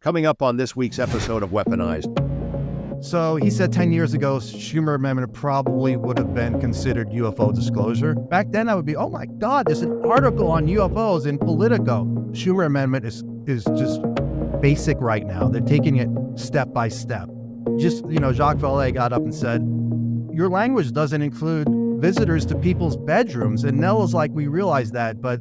coming up on this week's episode of Weaponized. So he said 10 years ago, Schumer amendment probably would have been considered UFO disclosure. Back then, I would be, oh my God, there's an article on UFOs in Politico. Schumer amendment is just basic right now. They're taking it step by step. Just, Jacques Vallée got up and said, your language doesn't include visitors to people's bedrooms. And Nell was like, we realize that, but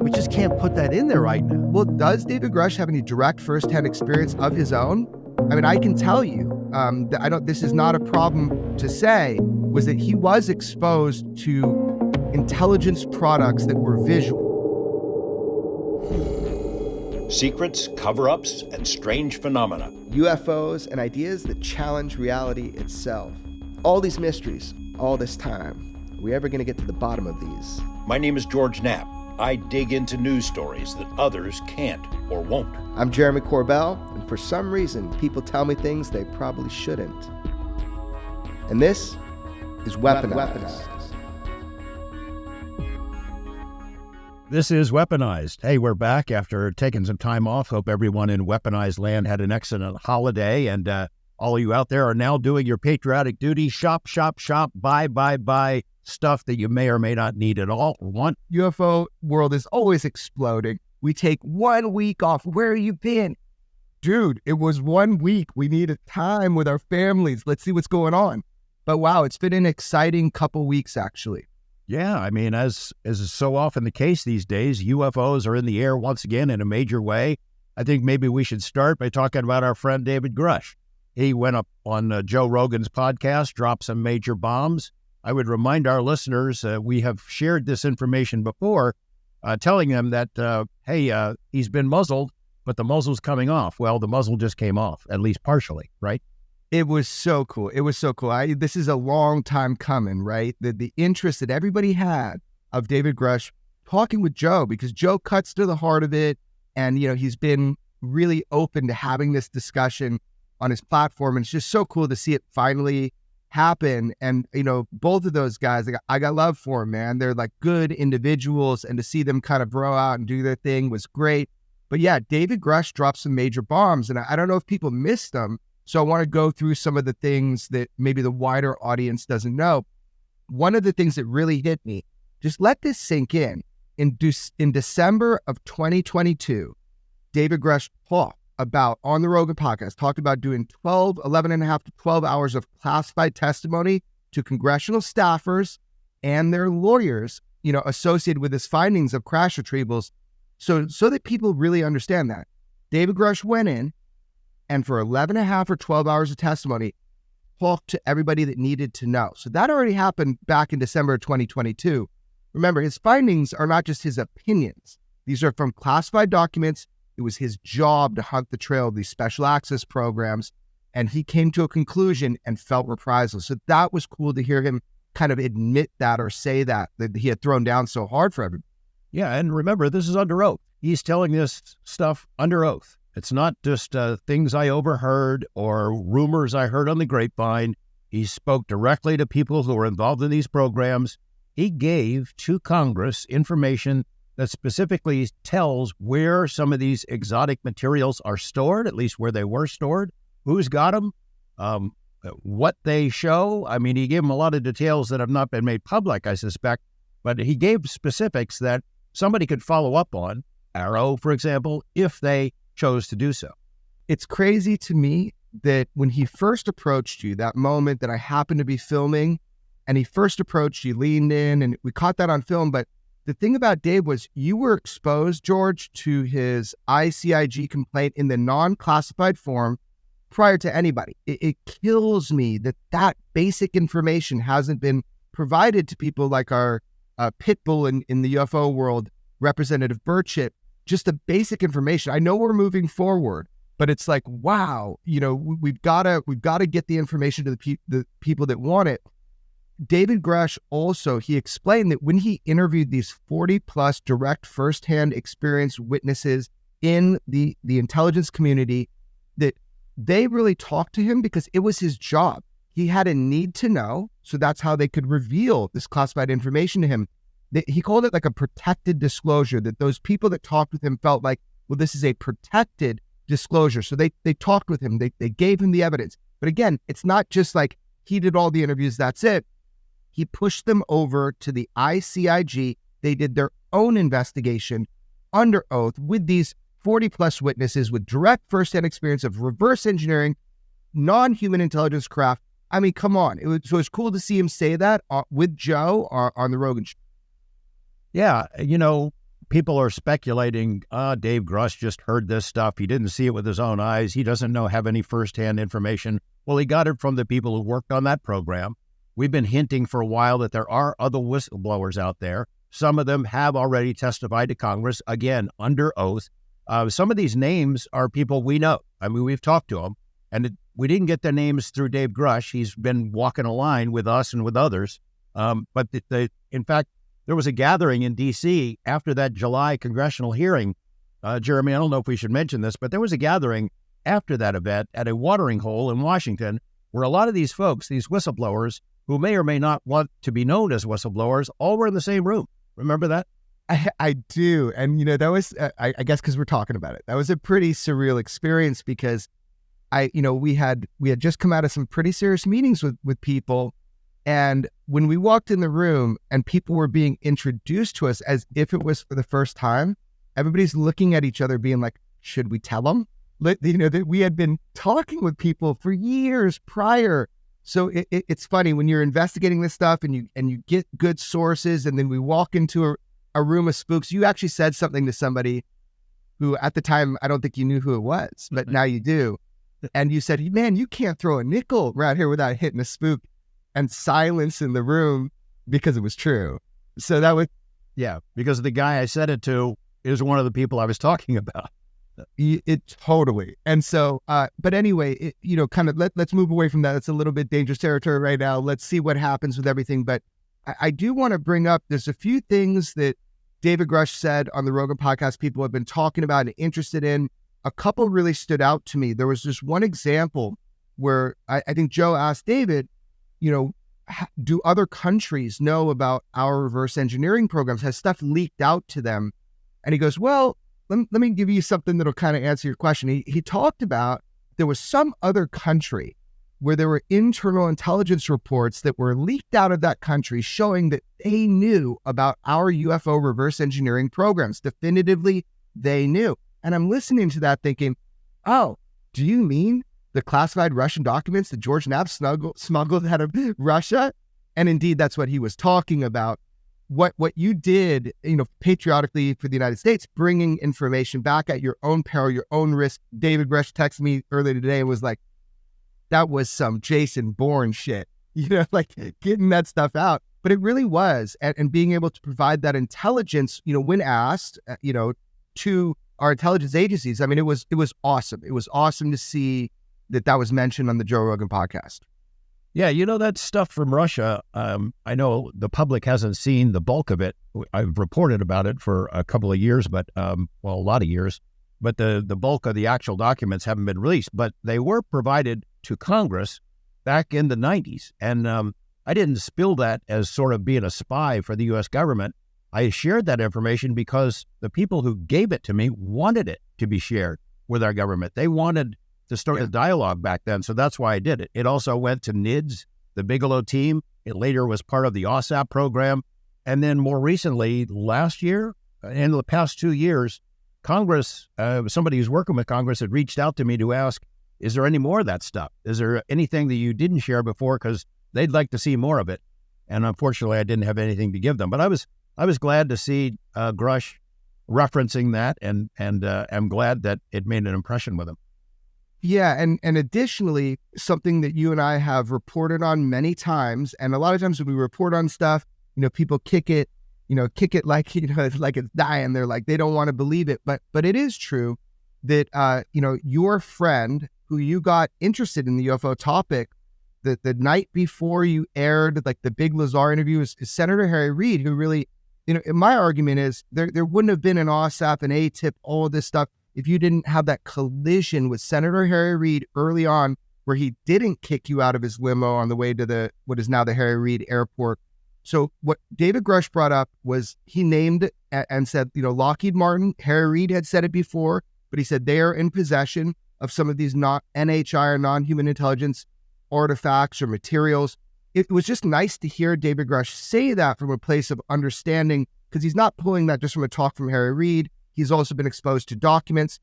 we just can't put that in there right now. Well, does David Grusch have any direct firsthand experience of his own? I mean, I can tell you, this is not a problem to say, was that he was exposed to intelligence products that were visual. Secrets, cover-ups, and strange phenomena. UFOs and ideas that challenge reality itself. All these mysteries, all this time. Are we ever going to get to the bottom of these? My name is George Knapp. I dig into news stories that others can't or won't. I'm Jeremy Corbell, and for some reason, people tell me things they probably shouldn't. And this is Weaponized. This is Weaponized. Hey, we're back after taking some time off. Hope everyone in Weaponized land had an excellent holiday, and all of you out there are now doing your patriotic duty. Shop, shop, shop, buy stuff that you may or may not need at all or want. UFO world is always exploding. We take 1 week off. Where have you been? Dude, it was 1 week. We needed time with our families. Let's see what's going on. But wow, it's been an exciting couple weeks, actually. Yeah, I mean, as is so often the case these days, UFOs are in the air once again in a major way. I think maybe we should start by talking about our friend David Grusch. He went up on Joe Rogan's podcast, dropped some major bombs. I would remind our listeners, we have shared this information before, telling them that, hey, he's been muzzled, but the muzzle's coming off. Well, the muzzle just came off, at least partially, right? It was so cool. This is a long time coming, right? The interest that everybody had of David Grusch talking with Joe, because Joe cuts to the heart of it. And, he's been really open to having this discussion on his platform. And it's just so cool to see it finally happen. And, both of those guys, I got love for them, man. They're like good individuals, and to see them kind of bro out and do their thing was great. But yeah, David Grusch dropped some major bombs, and I don't know if people missed them. So I want to go through some of the things that maybe the wider audience doesn't know. One of the things that really hit me, just let this sink in. In December of 2022, David Grusch talked about, on the Rogan podcast, talked about doing 11 and a half to 12 hours of classified testimony to congressional staffers and their lawyers, associated with his findings of crash retrievals. So that people really understand that. David Grusch went in and for 11 and a half or 12 hours of testimony, talked to everybody that needed to know. So that already happened back in December of 2022. Remember, his findings are not just his opinions. These are from classified documents. It was his job to hunt the trail of these special access programs, and he came to a conclusion and felt reprisal. So that was cool to hear him kind of admit that or say that he had thrown down so hard for everybody. Yeah, and remember, this is under oath. He's telling this stuff under oath. It's not just things I overheard or rumors I heard on the grapevine. He spoke directly to people who were involved in these programs. He gave to Congress information that specifically tells where some of these exotic materials are stored, at least where they were stored, who's got them, what they show. I mean, he gave them a lot of details that have not been made public, I suspect, but he gave specifics that somebody could follow up on, Arrow, for example, if they chose to do so. It's crazy to me that when he first approached you, that moment that I happened to be filming, and he first approached you, leaned in, and we caught that on film. But the thing about Dave was you were exposed, George, to his ICIG complaint in the non-classified form prior to anybody. It kills me that basic information hasn't been provided to people like our pitbull in the UFO world, Representative Burchett. Just the basic information. I know we're moving forward, but it's like, wow, we've got to get the information to the people that want it. David Grusch also, he explained that when he interviewed these 40 plus direct firsthand experience witnesses in the intelligence community, that they really talked to him because it was his job. He had a need to know, so that's how they could reveal this classified information to him. He called it like a protected disclosure, that those people that talked with him felt like, well, this is a protected disclosure. So they talked with him. They gave him the evidence. But again, it's not just like he did all the interviews, that's it. He pushed them over to the ICIG. They did their own investigation under oath with these 40 plus witnesses with direct firsthand experience of reverse engineering, non-human intelligence craft. I mean, come on. So it's cool to see him say that with Joe on the Rogan show. Yeah, people are speculating, Dave Grusch just heard this stuff. He didn't see it with his own eyes. He doesn't have any firsthand information. Well, he got it from the people who worked on that program. We've been hinting for a while that there are other whistleblowers out there. Some of them have already testified to Congress, again, under oath. Some of these names are people we know. I mean, we've talked to them, and we didn't get their names through Dave Grusch. He's been walking a line with us and with others. But in fact, there was a gathering in D.C. after that July congressional hearing. Jeremy, I don't know if we should mention this, but there was a gathering after that event at a watering hole in Washington where a lot of these folks, these whistleblowers, who may or may not want to be known as whistleblowers, all were in the same room. Remember that? I do. And, that was, I guess because we're talking about it, that was a pretty surreal experience because we had just come out of some pretty serious meetings with people. And when we walked in the room and people were being introduced to us as if it was for the first time, everybody's looking at each other being like, should we tell them? That we had been talking with people for years prior. So it's funny when you're investigating this stuff and you get good sources, and then we walk into a room of spooks. You actually said something to somebody who at the time, I don't think you knew who it was, but now you do. And you said, man, you can't throw a nickel around here without hitting a spook, and silence in the room because it was true. So that was, yeah, because the guy I said it to is one of the people I was talking about. It totally. And so, but anyway, kind of let's move away from that. It's a little bit dangerous territory right now. Let's see what happens with everything. But I do want to bring up, there's a few things that David Grusch said on the Rogan podcast people have been talking about and interested in. A couple really stood out to me. There was just one example where I think Joe asked David, do other countries know about our reverse engineering programs? Has stuff leaked out to them? And he goes, well, let me give you something that'll kind of answer your question. He talked about there was some other country where there were internal intelligence reports that were leaked out of that country showing that they knew about our UFO reverse engineering programs. Definitively, they knew. And I'm listening to that thinking, oh, do you mean the classified Russian documents that George Knapp smuggled out of Russia? And indeed, that's what he was talking about. What you did, patriotically for the United States, bringing information back at your own peril, your own risk. David Grusch texted me earlier today and was like, that was some Jason Bourne shit, like getting that stuff out. But it really was. And being able to provide that intelligence, when asked, to our intelligence agencies. I mean, it was awesome. It was awesome to see that was mentioned on the Joe Rogan podcast. Yeah, that stuff from Russia, I know the public hasn't seen the bulk of it. I've reported about it for a couple of years, but, a lot of years. But the bulk of the actual documents haven't been released. But they were provided to Congress back in the 90s. And I didn't spill that as sort of being a spy for the U.S. government. I shared that information because the people who gave it to me wanted it to be shared with our government. They wanted to start a dialogue back then. So that's why I did it. It also went to NIDS, the Bigelow team. It later was part of the OSAP program. And then more recently, last year, in the past 2 years, Congress, somebody who's working with Congress had reached out to me to ask, is there any more of that stuff? Is there anything that you didn't share before? Because they'd like to see more of it. And unfortunately, I didn't have anything to give them. But I was glad to see Grusch referencing that, and I'm glad that it made an impression with him. Yeah, and additionally, something that you and I have reported on many times, and a lot of times when we report on stuff, people kick it like, like it's dying. They're like, they don't want to believe it. But it is true that, your friend who you got interested in the UFO topic, the night before you aired, like the big Lazar interview, is Senator Harry Reid, who really, my argument is there wouldn't have been an OSAP, an ATIP, all of this stuff, if you didn't have that collision with Senator Harry Reid early on, where he didn't kick you out of his limo on the way to what is now the Harry Reid Airport. So what David Grusch brought up was he named and said, Lockheed Martin, Harry Reid had said it before, but he said they are in possession of some of these not NHI or non-human intelligence artifacts or materials. It was just nice to hear David Grusch say that from a place of understanding, because he's not pulling that just from a talk from Harry Reid. He's also been exposed to documents.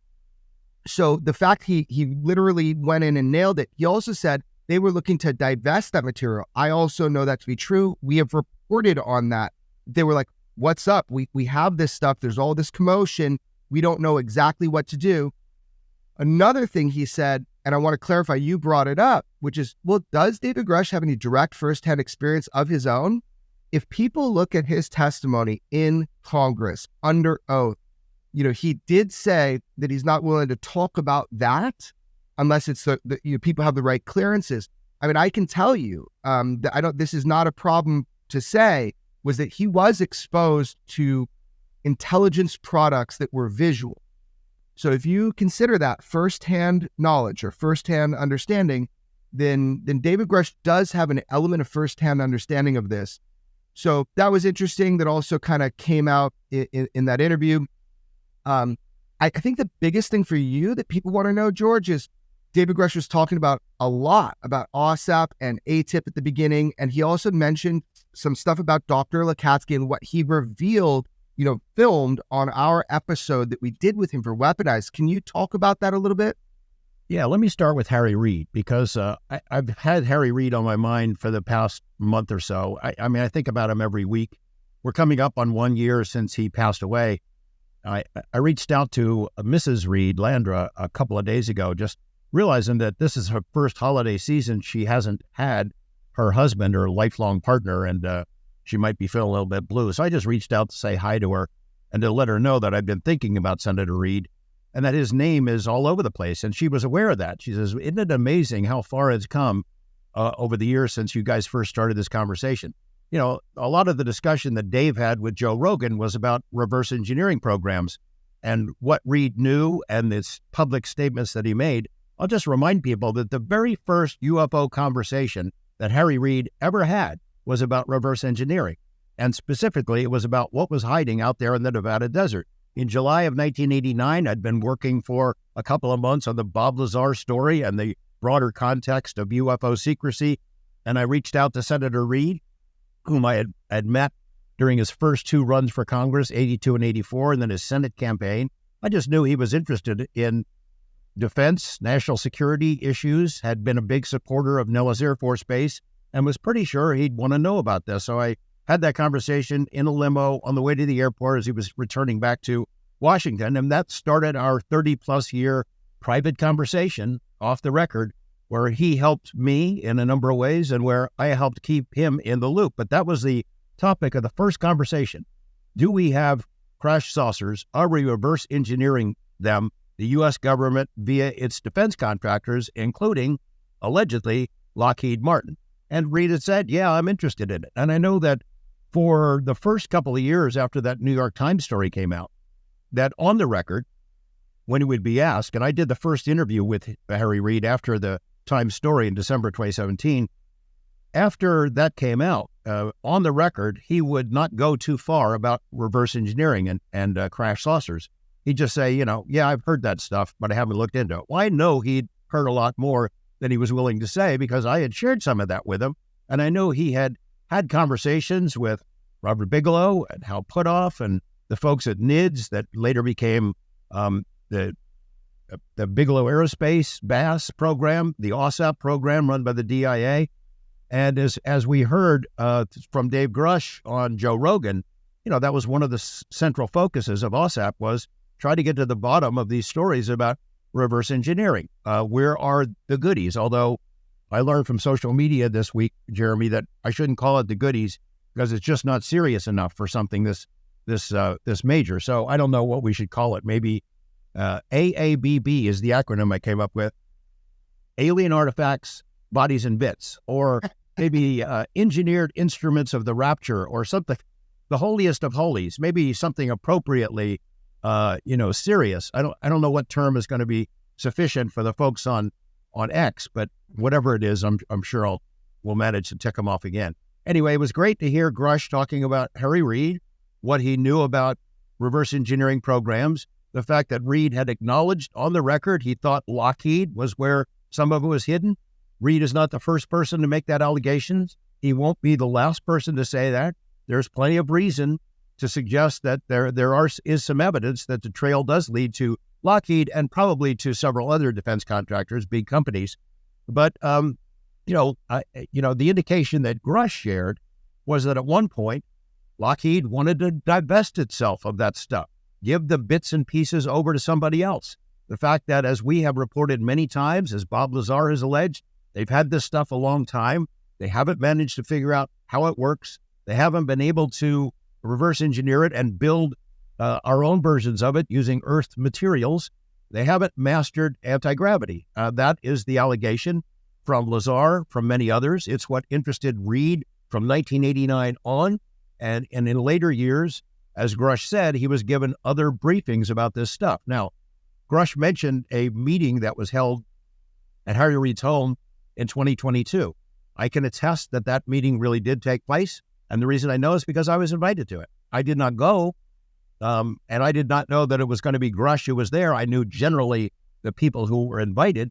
So the fact he literally went in and nailed it. He also said they were looking to divest that material. I also know that to be true. We have reported on that. They were like, what's up? We have this stuff. There's all this commotion. We don't know exactly what to do. Another thing he said, and I want to clarify, you brought it up, which is, well, does David Grusch have any direct firsthand experience of his own? If people look at his testimony in Congress under oath, he did say that he's not willing to talk about that unless it's people have the right clearances. I mean, I can tell you that this is not a problem to say, was that he was exposed to intelligence products that were visual. So if you consider that firsthand knowledge or firsthand understanding, then David Grusch does have an element of firsthand understanding of this. So that was interesting. That also kind of came out in that interview. I think the biggest thing for you that people want to know, George, is David Grusch was talking about a lot about OSAP and ATIP at the beginning. And he also mentioned some stuff about Dr. Lakatsky and what he revealed, filmed on our episode that we did with him for Weaponized. Can you talk about that a little bit? Yeah, let me start with Harry Reid, because I've had Harry Reid on my mind for the past month or so. I think about him every week. We're coming up on 1 year since he passed away. I reached out to Mrs. Reid, Landra, a couple of days ago, just realizing that this is her first holiday season she hasn't had her husband or lifelong partner, and she might be feeling a little bit blue. So I just reached out to say hi to her and to let her know that I've been thinking about Senator Reid and that his name is all over the place. And she was aware of that. She says, isn't it amazing how far it's come over the years since you guys first started this conversation? A lot of the discussion that Dave had with Joe Rogan was about reverse engineering programs and what Reid knew and its public statements that he made. I'll just remind people that the very first UFO conversation that Harry Reid ever had was about reverse engineering. And specifically, it was about what was hiding out there in the Nevada desert. In July of 1989, I'd been working for a couple of months on the Bob Lazar story and the broader context of UFO secrecy. And I reached out to Senator Reid, whom I had met during his first two runs for Congress, 82 and 84, and then his Senate campaign. I just knew he was interested in defense, national security issues, had been a big supporter of Nellis Air Force Base, and was pretty sure he'd want to know about this. So I had that conversation in a limo on the way to the airport as he was returning back to Washington, and that started our 30-plus year private conversation off the record, where he helped me in a number of ways and where I helped keep him in the loop. But that was the topic of the first conversation. Do we have crash saucers? Are we reverse engineering them, the U.S. government, via its defense contractors, including, allegedly, Lockheed Martin? And Reid had said, yeah, I'm interested in it. And I know that for the first couple of years after that New York Times story came out, that on the record, when he would be asked, and I did the first interview with Harry Reid after the Times story in December 2017, after that came out, on the record, he would not go too far about reverse engineering and crash saucers. He'd just say, yeah, I've heard that stuff, but I haven't looked into it. Well, I know he'd heard a lot more than he was willing to say because I had shared some of that with him. And I know he had conversations with Robert Bigelow and Hal Puthoff and the folks at NIDS that later became the Bigelow Aerospace BASS program, the OSAP program run by the DIA. And as we heard from Dave Grusch on Joe Rogan, that was one of the central focuses of OSAP, was try to get to the bottom of these stories about reverse engineering. Where are the goodies? Although I learned from social media this week, Jeremy, that I shouldn't call it the goodies because it's just not serious enough for something this major. So I don't know what we should call it. Maybe AABB is the acronym I came up with. Alien artifacts, bodies and bits, or maybe engineered instruments of the rapture, or something, the holiest of holies, maybe something appropriately, serious. I don't know what term is going to be sufficient for the folks on X, but whatever it is, I'm sure we'll manage to tick them off again. Anyway, it was great to hear Grusch talking about Harry Reid, what he knew about reverse engineering programs. The fact that Reed had acknowledged on the record he thought Lockheed was where some of it was hidden. Reed is not the first person to make that allegation. He won't be the last person to say that. There's plenty of reason to suggest that there is some evidence that the trail does lead to Lockheed and probably to several other defense contractors, big companies. But, the indication that Grusch shared was that at one point, Lockheed wanted to divest itself of that stuff, give the bits and pieces over to somebody else. The fact that, as we have reported many times, as Bob Lazar has alleged, they've had this stuff a long time. They haven't managed to figure out how it works. They haven't been able to reverse engineer it and build our own versions of it using Earth materials. They haven't mastered anti-gravity. That is the allegation from Lazar, from many others. It's what interested Reed from 1989 on. And in later years, as Grusch said, he was given other briefings about this stuff. Now, Grusch mentioned a meeting that was held at Harry Reid's home in 2022. I can attest that that meeting really did take place. And the reason I know is because I was invited to it. I did not go, and I did not know that it was going to be Grusch who was there. I knew generally the people who were invited,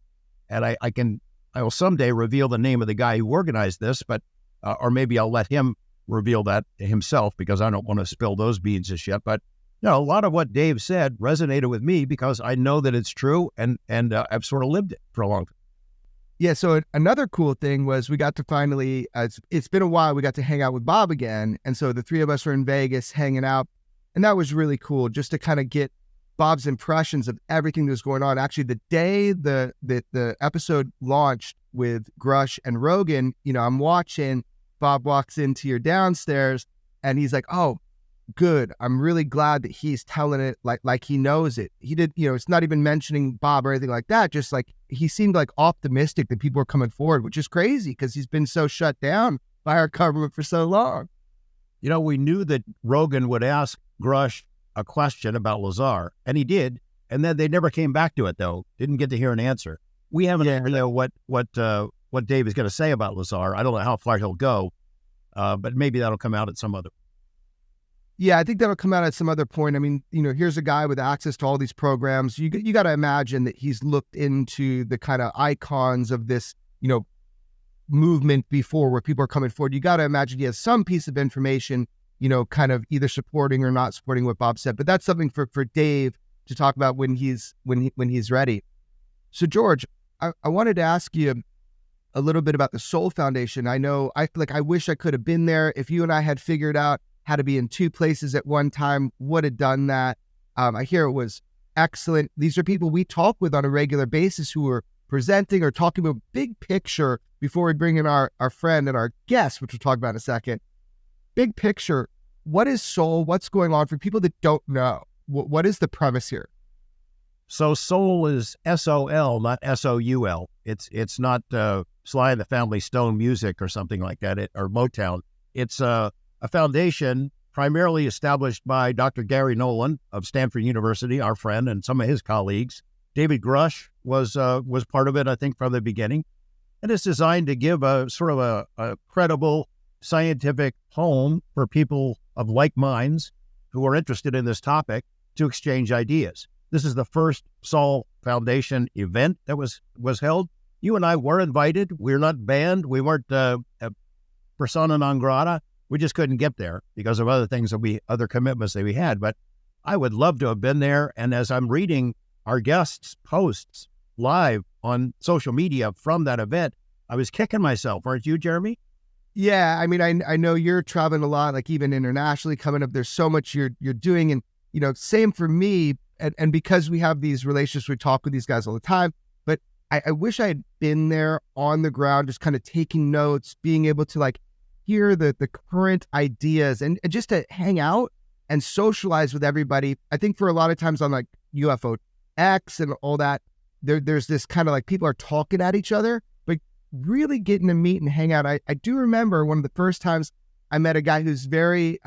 and I will someday reveal the name of the guy who organized this, but or maybe I'll let him reveal that himself because I don't want to spill those beans just yet. But a lot of what Dave said resonated with me because I know that it's true, and I've sort of lived it for a long time. Yeah, so another cool thing was we got to finally, it's been a while, we got to hang out with Bob again. And so the three of us were in Vegas hanging out. And that was really cool just to kind of get Bob's impressions of everything that was going on. Actually, the day the episode launched with Grusch and Rogan, I'm watching, Bob walks into your downstairs and he's like, oh, good. I'm really glad that he's telling it like he knows it. He did, it's not even mentioning Bob or anything like that. Just like he seemed like optimistic that people were coming forward, which is crazy because he's been so shut down by our government for so long. We knew that Rogan would ask Grusch a question about Lazar, and he did. And then they never came back to it, though. Didn't get to hear an answer. We haven't heard what Dave is going to say about Lazar. I don't know how far he'll go, but maybe that'll come out at some other. Yeah, I think that'll come out at some other point. I mean, here's a guy with access to all these programs. You got to imagine that he's looked into the kind of icons of this, movement before where people are coming forward. You got to imagine he has some piece of information, kind of either supporting or not supporting what Bob said. But that's something for Dave to talk about when he's ready. So George, I wanted to ask you a little bit about the Soul Foundation. I wish I could have been there. If you and I had figured out how to be in two places at one time, would have done that. I hear it was excellent. These are people we talk with on a regular basis who are presenting or talking about big picture before we bring in our friend and our guest, which we'll talk about in a second. Big picture, what is Soul? What's going on for people that don't know? What is the premise here? So Soul is S-O-L, not S-O-U-L. It's not Sly and the Family Stone music or something like that, or Motown. It's a foundation primarily established by Dr. Garry Nolan of Stanford University, our friend, and some of his colleagues. David Grusch was part of it, I think, from the beginning. And it's designed to give a sort of a credible scientific home for people of like minds who are interested in this topic to exchange ideas. This is the first Soul Foundation event that was held. You and I were invited. We're not banned. We weren't persona non grata. We just couldn't get there because of other things other commitments that we had. But I would love to have been there. And as I'm reading our guests' posts live on social media from that event, I was kicking myself. Aren't you, Jeremy? Yeah, I mean, I know you're traveling a lot, like even internationally coming up. There's so much you're doing, and same for me. And because we have these relationships, we talk with these guys all the time. But I wish I had been there on the ground, just kind of taking notes, being able to hear the current ideas and just to hang out and socialize with everybody. I think for a lot of times on UFO X and all that, there's this kind of people are talking at each other, but really getting to meet and hang out. I do remember one of the first times I met a guy who's very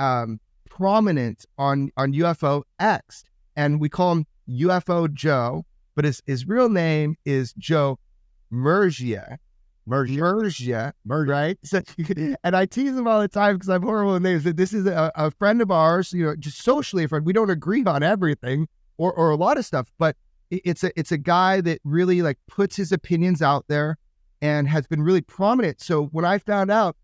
prominent on UFO X, and we call him UFO Joe, but his real name is Joe Murgia. Murgia, right? So, and I tease him all the time because I'm horrible with names. That this is a friend of ours, just socially a friend. We don't agree on everything or a lot of stuff, but it's a guy that really like puts his opinions out there and has been really prominent. So when I found out,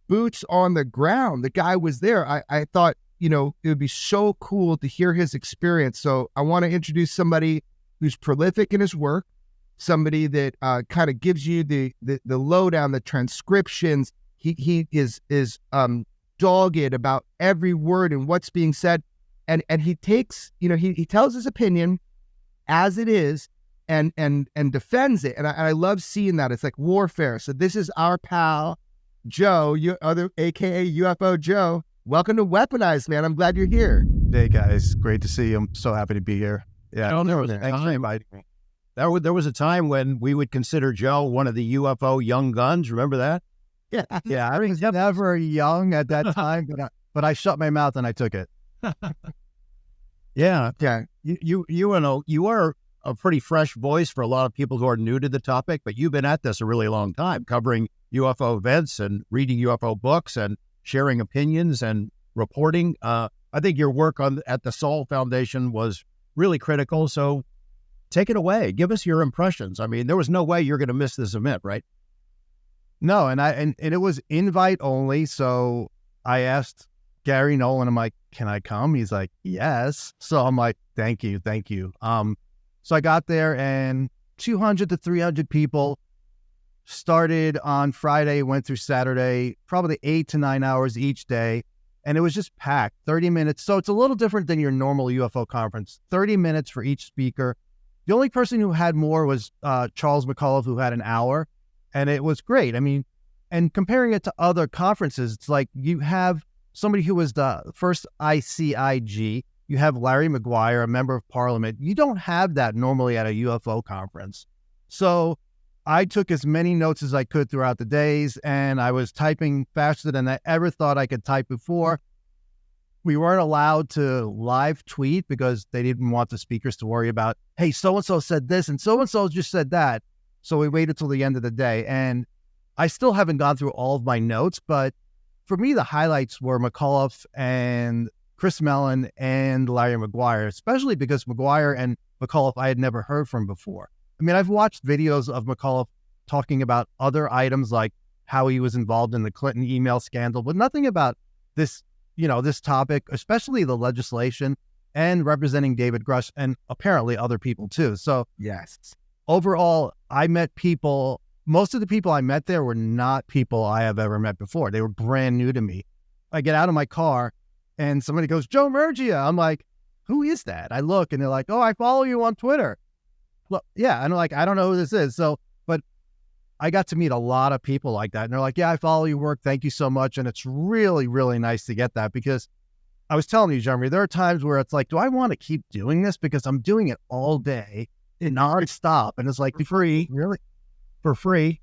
boots on the ground, the guy was there, I thought, it would be so cool to hear his experience. So I want to introduce somebody who's prolific in his work, somebody that kind of gives you the lowdown, the transcriptions. He is dogged about every word and what's being said. And he takes, he tells his opinion as it is and defends it. And I love seeing that. It's like warfare. So this is our pal, Joe, AKA UFO Joe. Welcome to Weaponized, man. I'm glad you're here. Hey guys, great to see you. I'm so happy to be here. Yeah, There was a time when we would consider Joe one of the UFO young guns. Remember that? Yeah. I was never young at that time, but I shut my mouth and I took it. Yeah. You are a pretty fresh voice for a lot of people who are new to the topic, but you've been at this a really long time, covering UFO events and reading UFO books and sharing opinions and reporting. I think your work at the Sol Foundation was really critical. So take it away. Give us your impressions. I mean, there was no way you're going to miss this event, right? No, and it was invite only. So I asked Garry Nolan, I'm like, can I come? He's like, yes. So I'm like, thank you. So I got there and 200 to 300 people. Started on Friday, went through Saturday, probably 8 to 9 hours each day. And it was just packed, 30 minutes. So it's a little different than your normal UFO conference, 30 minutes for each speaker. The only person who had more was Charles McAuliffe, who had an hour. And it was great. I mean, and comparing it to other conferences, it's like you have somebody who was the first ICIG. You have Larry Maguire, a member of parliament. You don't have that normally at a UFO conference. So I took as many notes as I could throughout the days, and I was typing faster than I ever thought I could type before. We weren't allowed to live tweet because they didn't want the speakers to worry about, hey, so-and-so said this and so-and-so just said that. So we waited till the end of the day. And I still haven't gone through all of my notes, but for me, the highlights were McAuliffe and Chris Mellon and Larry Maguire, especially because Maguire and McAuliffe I had never heard from before. I mean, I've watched videos of McAuliffe talking about other items like how he was involved in the Clinton email scandal, but nothing about this, this topic, especially the legislation and representing David Grusch and apparently other people too. So Yes. Overall, I met people, most of the people I met there were not people I have ever met before. They were brand new to me. I get out of my car and somebody goes, Joe Murgia. I'm like, who is that? I look and they're like, oh, I follow you on Twitter. Well, yeah. And I'm like, I don't know who this is. So, but I got to meet a lot of people like that. And they're like, yeah, I follow your work. Thank you so much. And it's really, really nice to get that because I was telling you, Jeremy, there are times where it's like, do I want to keep doing this? Because I'm doing it all day and nonstop. And it's like, for free, really? For free.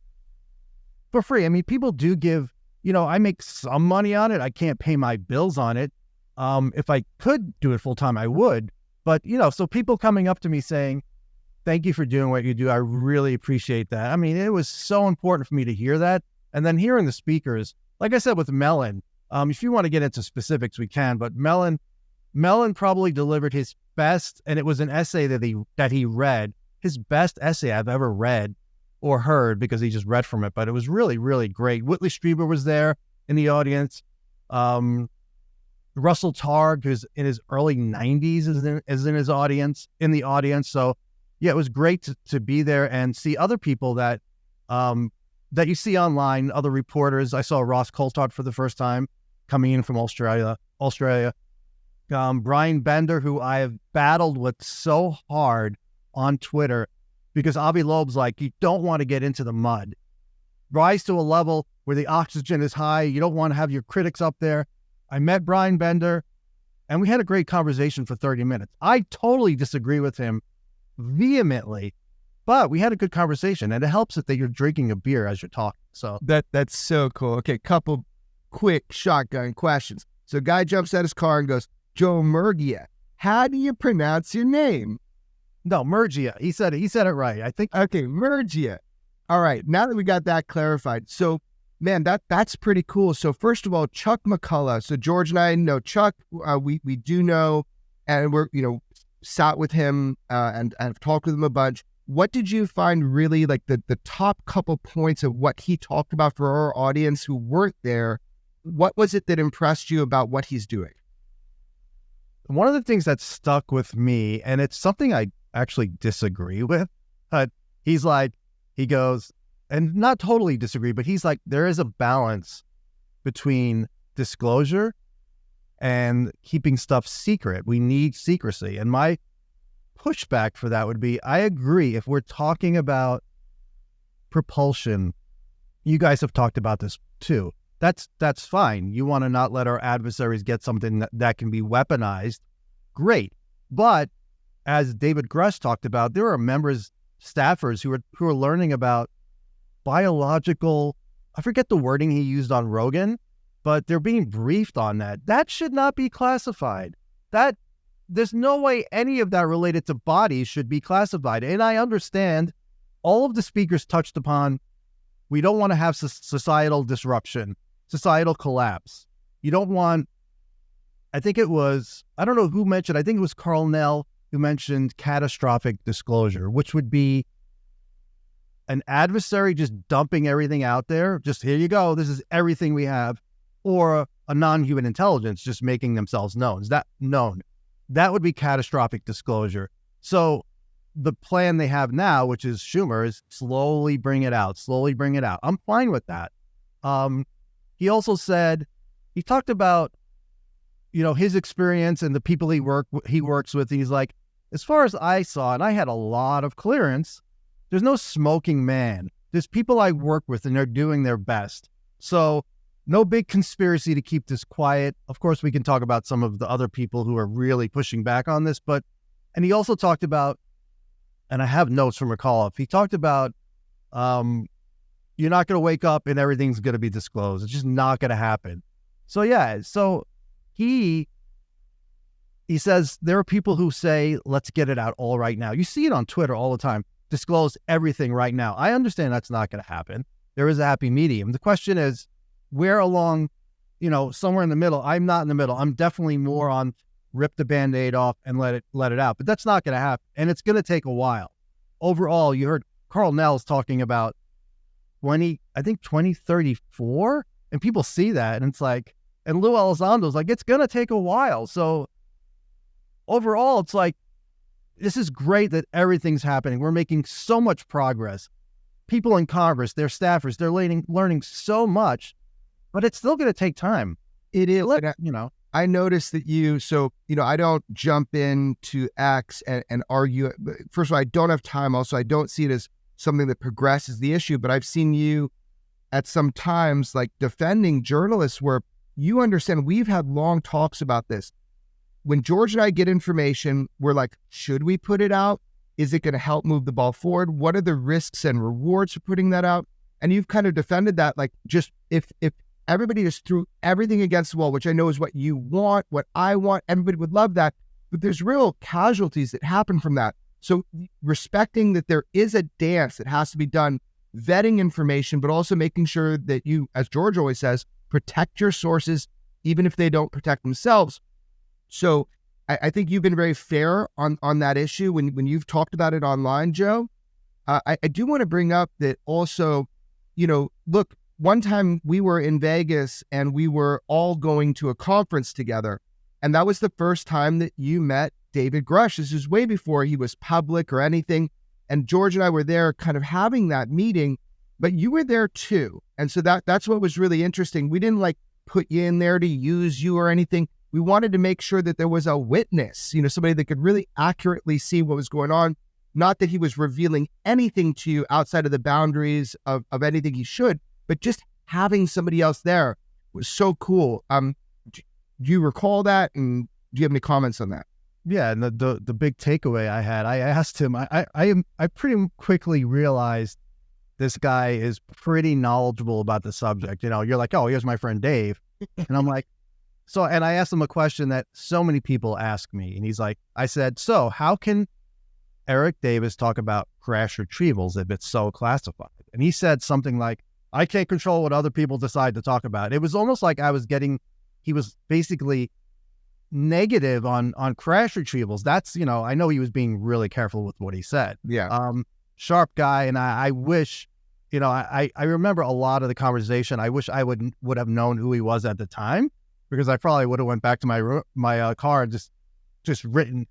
I mean, people do give, I make some money on it. I can't pay my bills on it. If I could do it full time, I would. But, so people coming up to me saying, thank you for doing what you do. I really appreciate that. I mean, it was so important for me to hear that. And then hearing the speakers, like I said, with Mellon, if you want to get into specifics, we can, but Mellon probably delivered his best, and it was an essay that he read, his best essay I've ever read or heard because he just read from it, but it was really, really great. Whitley Strieber was there in the audience. Russell Targ, who's in his early 90s, is in the audience. So yeah, it was great to be there and see other people that you see online, other reporters. I saw Ross Coulthard for the first time coming in from Australia. Brian Bender, who I have battled with so hard on Twitter because Avi Loeb's like, you don't want to get into the mud. Rise to a level where the oxygen is high. You don't want to have your critics up there. I met Brian Bender and we had a great conversation for 30 minutes. I totally disagree with him vehemently, but we had a good conversation, and it helps that you're drinking a beer as you're talking. So that's so cool. Okay, couple quick shotgun questions. So guy jumps out his car and goes, Joe Murgia, how do you pronounce your name? No, Murgia. He said it right. I think. Okay, Murgia. All right, now that we got that clarified, so man, that's pretty cool. So first of all, Chuck McCullough. So George and I know Chuck. We do know, and we're sat with him and I've talked with him a bunch. What did you find really like the top couple points of what he talked about for our audience who weren't there? What was it that impressed you about what he's doing? One of the things that stuck with me, and it's something I actually disagree with, he goes, and not totally disagree, but he's like, there is a balance between disclosure and keeping stuff secret. We need secrecy. And my pushback for that would be, I agree, if we're talking about propulsion, you guys have talked about this too. That's fine. You want to not let our adversaries get something that can be weaponized. Great. But as David Grusch talked about, there are members, staffers who are learning about biological, I forget the wording he used on Rogan, but they're being briefed on that. That should not be classified. There's no way any of that related to bodies should be classified. And I understand all of the speakers touched upon, we don't want to have societal disruption, societal collapse. You don't want, I think it was, I don't know who mentioned, I think it was Carl Nell who mentioned catastrophic disclosure, which would be an adversary just dumping everything out there. Just, here you go, this is everything we have. Or a non-human intelligence just making themselves known. That would be catastrophic disclosure. So the plan they have now, which is Schumer, is slowly bring it out. I'm fine with that. He also said, he talked about, his experience and the people he works with. He's like, as far as I saw, and I had a lot of clearance, there's no smoking man. There's people I work with and they're doing their best. So no big conspiracy to keep this quiet. Of course, we can talk about some of the other people who are really pushing back on this, and he also talked about, and I have notes from McAuliffe, he talked about, you're not going to wake up and everything's going to be disclosed. It's just not going to happen. So yeah, he says there are people who say, let's get it out all right now. You see it on Twitter all the time. Disclose everything right now. I understand that's not going to happen. There is a happy medium. The question is, where along, somewhere in the middle. I'm not in the middle. I'm definitely more on rip the Band-Aid off and let it out. But that's not going to happen. And it's going to take a while. Overall, you heard Carl Nell's talking about 2034. And people see that. And it's like, and Lou Elizondo's like, it's going to take a while. So overall, it's like, this is great that everything's happening. We're making so much progress. People in Congress, their staffers, they're learning so much. But it's still going to take time. It is. I noticed that I don't jump into X and argue. First of all, I don't have time. Also, I don't see it as something that progresses the issue. But I've seen you at some times like defending journalists where you understand we've had long talks about this. When George and I get information, we're like, should we put it out? Is it going to help move the ball forward? What are the risks and rewards for putting that out? And you've kind of defended that, like, just if everybody just threw everything against the wall, which I know is what you want, what I want, everybody would love that. But there's real casualties that happen from that. So respecting that there is a dance that has to be done, vetting information, but also making sure that you, as George always says, protect your sources, even if they don't protect themselves. So I think you've been very fair on that issue when you've talked about it online, Joe. I do want to bring up that also, look, one time we were in Vegas and we were all going to a conference together. And that was the first time that you met David Grusch. This is way before he was public or anything. And George and I were there kind of having that meeting, but you were there too. And so that's what was really interesting. We didn't put you in there to use you or anything. We wanted to make sure that there was a witness, somebody that could really accurately see what was going on. Not that he was revealing anything to you outside of the boundaries of anything he should, but just having somebody else there was so cool. Do you recall that? And do you have any comments on that? Yeah, and the big takeaway I had, I asked him, I pretty quickly realized this guy is pretty knowledgeable about the subject. You're like, oh, here's my friend Dave. And I'm like, and I asked him a question that so many people ask me. And he's like, I said, so how can Eric Davis talk about crash retrievals if it's so classified? And he said something like, I can't control what other people decide to talk about. It was almost like he was basically negative on crash retrievals. That's, I know he was being really careful with what he said. Yeah. Sharp guy. And I wish, I remember a lot of the conversation. I wish I would have known who he was at the time, because I probably would have went back to my car and just written,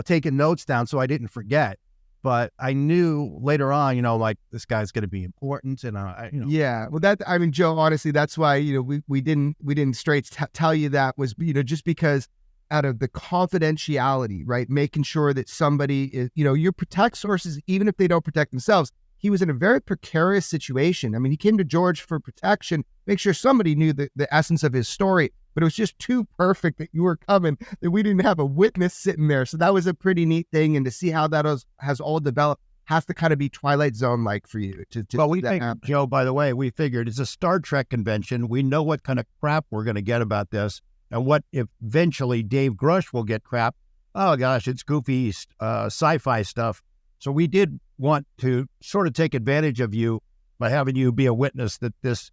taking notes down so I didn't forget. But I knew later on, like, this guy's going to be important. And, Yeah. Well, Joe, honestly, that's why, we didn't straight tell you that was, just because out of the confidentiality, right? Making sure that somebody is, you protect sources, even if they don't protect themselves. He was in a very precarious situation. I mean, he came to George for protection, make sure somebody knew the essence of his story, but it was just too perfect that you were coming, that we didn't have a witness sitting there. So that was a pretty neat thing. And to see how that has all developed has to kind of be Twilight Zone-like for you. Well, we think, Joe, by the way, we figured it's a Star Trek convention. We know what kind of crap we're going to get about this. And what eventually Dave Grusch will get crap. Oh, gosh, it's goofy sci-fi stuff. So we did want to sort of take advantage of you by having you be a witness that this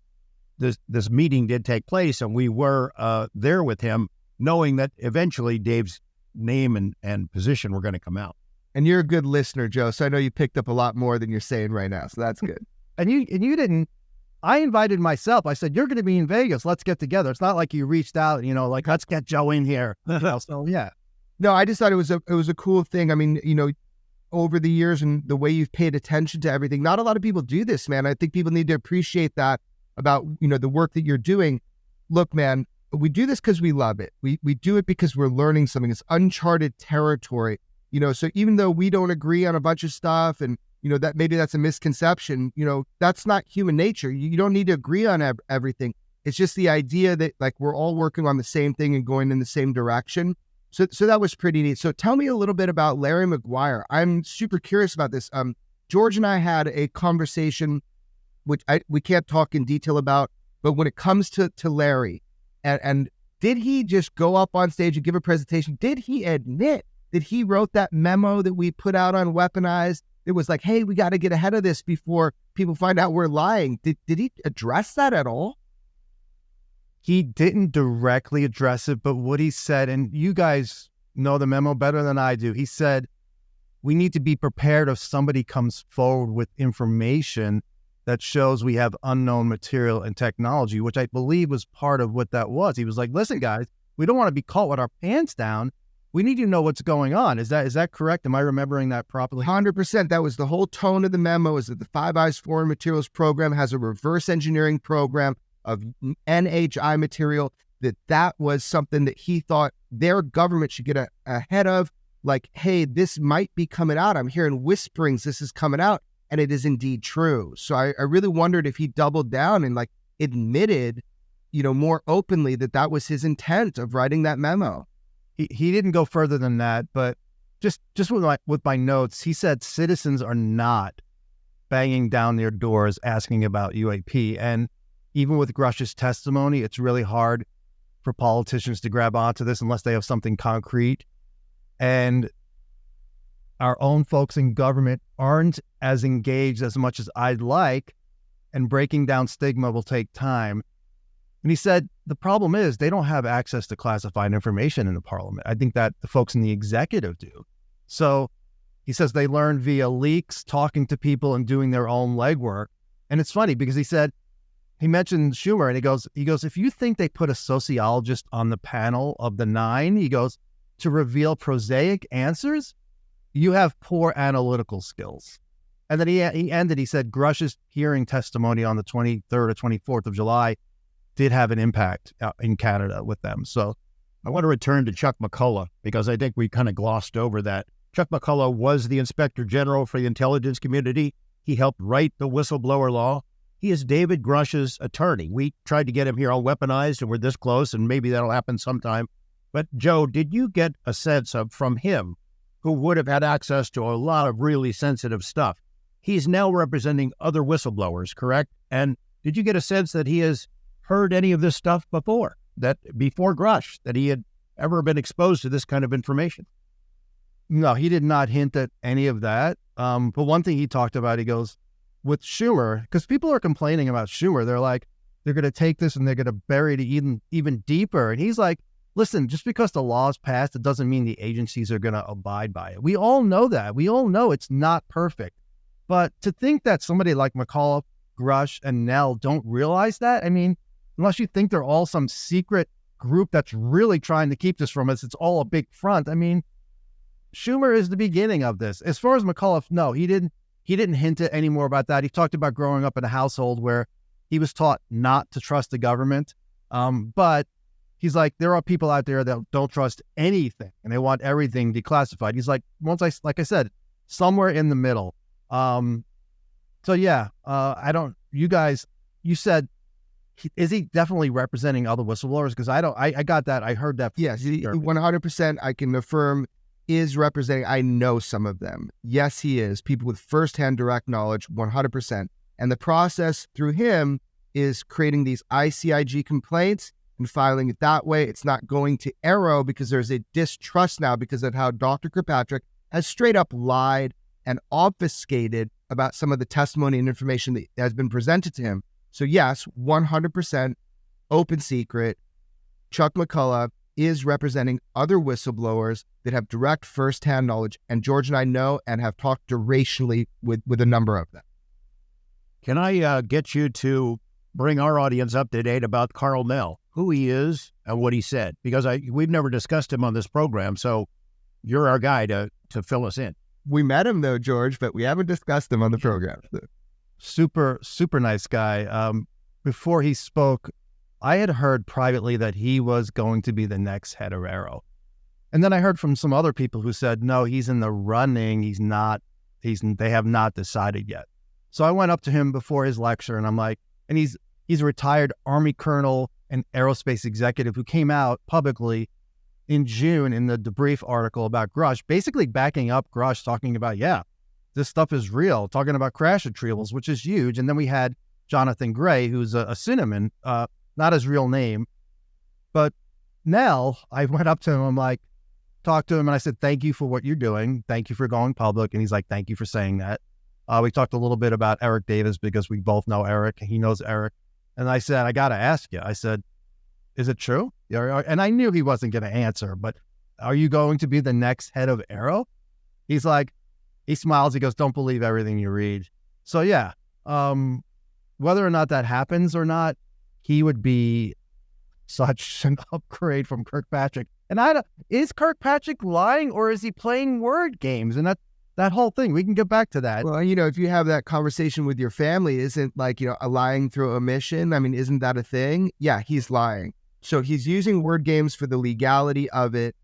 meeting did take place, and we were there with him, knowing that eventually Dave's name and position were going to come out. And you're a good listener, Joe, so I know you picked up a lot more than you're saying right now, so that's good. And you didn't. I invited myself. I said, you're going to be in Vegas. Let's get together. It's not like you reached out, like, let's get Joe in here. So, yeah. No, I just thought it was a cool thing. I mean, over the years and the way you've paid attention to everything, not a lot of people do this, man. I think people need to appreciate that about, the work that you're doing. Look, man, we do this because we love it. We do it because we're learning something. It's uncharted territory, so even though we don't agree on a bunch of stuff and, that maybe that's a misconception, that's not human nature. You don't need to agree on everything. It's just the idea that, like, we're all working on the same thing and going in the same direction. So that was pretty neat. So tell me a little bit about Larry McGuire. I'm super curious about this. George and I had a conversation, which we can't talk in detail about, but when it comes to Larry, and did he just go up on stage and give a presentation? Did he admit that he wrote that memo that we put out on Weaponized? It was like, hey, we got to get ahead of this before people find out we're lying. Did he address that at all? He didn't directly address it, but what he said, and you guys know the memo better than I do, he said, we need to be prepared if somebody comes forward with information that shows we have unknown material and technology, which I believe was part of what that was. He was like, listen, guys, we don't want to be caught with our pants down. We need to know what's going on. Is that correct? Am I remembering that properly? 100%. That was the whole tone of the memo, is that the Five Eyes Foreign Materials Program has a reverse engineering program of NHI material, that was something that he thought their government should get ahead of. Like, hey, this might be coming out. I'm hearing whisperings this is coming out, and it is indeed true. So I really wondered if he doubled down and, like, admitted, more openly that was his intent of writing that memo. He didn't go further than that, but just with my notes, he said citizens are not banging down their doors asking about UAP. And even with Grusch's testimony, it's really hard for politicians to grab onto this unless they have something concrete. And our own folks in government aren't as engaged as much as I'd like, and breaking down stigma will take time. And he said, the problem is they don't have access to classified information in the parliament. I think that the folks in the executive do. So he says they learn via leaks, talking to people and doing their own legwork. And it's funny because he mentioned Schumer, and he goes, if you think they put a sociologist on the panel of the 9, he goes, to reveal prosaic answers, you have poor analytical skills. And then he ended, he said, Grusch's hearing testimony on the 23rd or 24th of July did have an impact in Canada with them. So I want to return to Chuck McCullough, because I think we kind of glossed over that. Chuck McCullough was the Inspector General for the intelligence community. He helped write the whistleblower law. He is David Grusch's attorney. We tried to get him here on Weaponized, and we're this close, and maybe that'll happen sometime. But Joe, did you get a sense from him, who would have had access to a lot of really sensitive stuff? He's now representing other whistleblowers, correct? And did you get a sense that he has heard any of this stuff before Grusch, that he had ever been exposed to this kind of information? No, he did not hint at any of that. But one thing he talked about, he goes, with Schumer, because people are complaining about Schumer. They're like, they're going to take this and they're going to bury it even deeper. And he's like, listen, just because the law is passed, it doesn't mean the agencies are going to abide by it. We all know that. We all know it's not perfect. But to think that somebody like McAuliffe, Grusch, and Nell don't realize that, I mean, unless you think they're all some secret group that's really trying to keep this from us, it's all a big front. I mean, Schumer is the beginning of this. As far as McAuliffe, no, he didn't hint at any more about that. He talked about growing up in a household where he was taught not to trust the government. But he's like, there are people out there that don't trust anything and they want everything declassified. He's like, like I said, somewhere in the middle. So yeah, you guys, you said, is he definitely representing other whistleblowers? Because I got that. I heard that. Yes, 100%. I can affirm is representing. I know some of them. Yes, he is. People with firsthand direct knowledge, 100%. And the process through him is creating these ICIG complaints and filing it that way. It's not going to Arrow because there's a distrust now because of how Dr. Kirkpatrick has straight up lied and obfuscated about some of the testimony and information that has been presented to him. So yes, 100% open secret. Chuck McCullough is representing other whistleblowers that have direct firsthand knowledge. And George and I know and have talked durationally with a number of them. Can I get you to bring our audience up to date about Carl Nell, who he is and what he said? Because we've never discussed him on this program, so you're our guy to fill us in. We met him though, George, but we haven't discussed him on the program. Super, super nice guy. Before he spoke, I had heard privately that he was going to be the next head of Arrow. And then I heard from some other people who said, no, he's in the running. They have not decided yet. So I went up to him before his lecture and I'm like, and he's a retired Army colonel and aerospace executive who came out publicly in June in the debrief article about Grusch, basically backing up Grusch, talking about, yeah, this stuff is real, talking about crash retrievals, which is huge. And then we had Jonathan Gray, who's a cinnamon, not his real name. But Nell, I went up to him, I'm like, talked to him, and I said, thank you for what you're doing. Thank you for going public. And he's like, thank you for saying that. We talked a little bit about Eric Davis because we both know Eric. He knows Eric. And I said, I got to ask you. I said, is it true? And I knew he wasn't going to answer, but are you going to be the next head of Arrow? He's like, he smiles. He goes, don't believe everything you read. So yeah, whether or not that happens or not, he would be such an upgrade from Kirkpatrick. And is Kirkpatrick lying or is he playing word games? And that whole thing, we can get back to that. Well, if you have that conversation with your family, isn't like, a lying through omission? I mean, isn't that a thing? Yeah, he's lying. So he's using word games for the legality of it.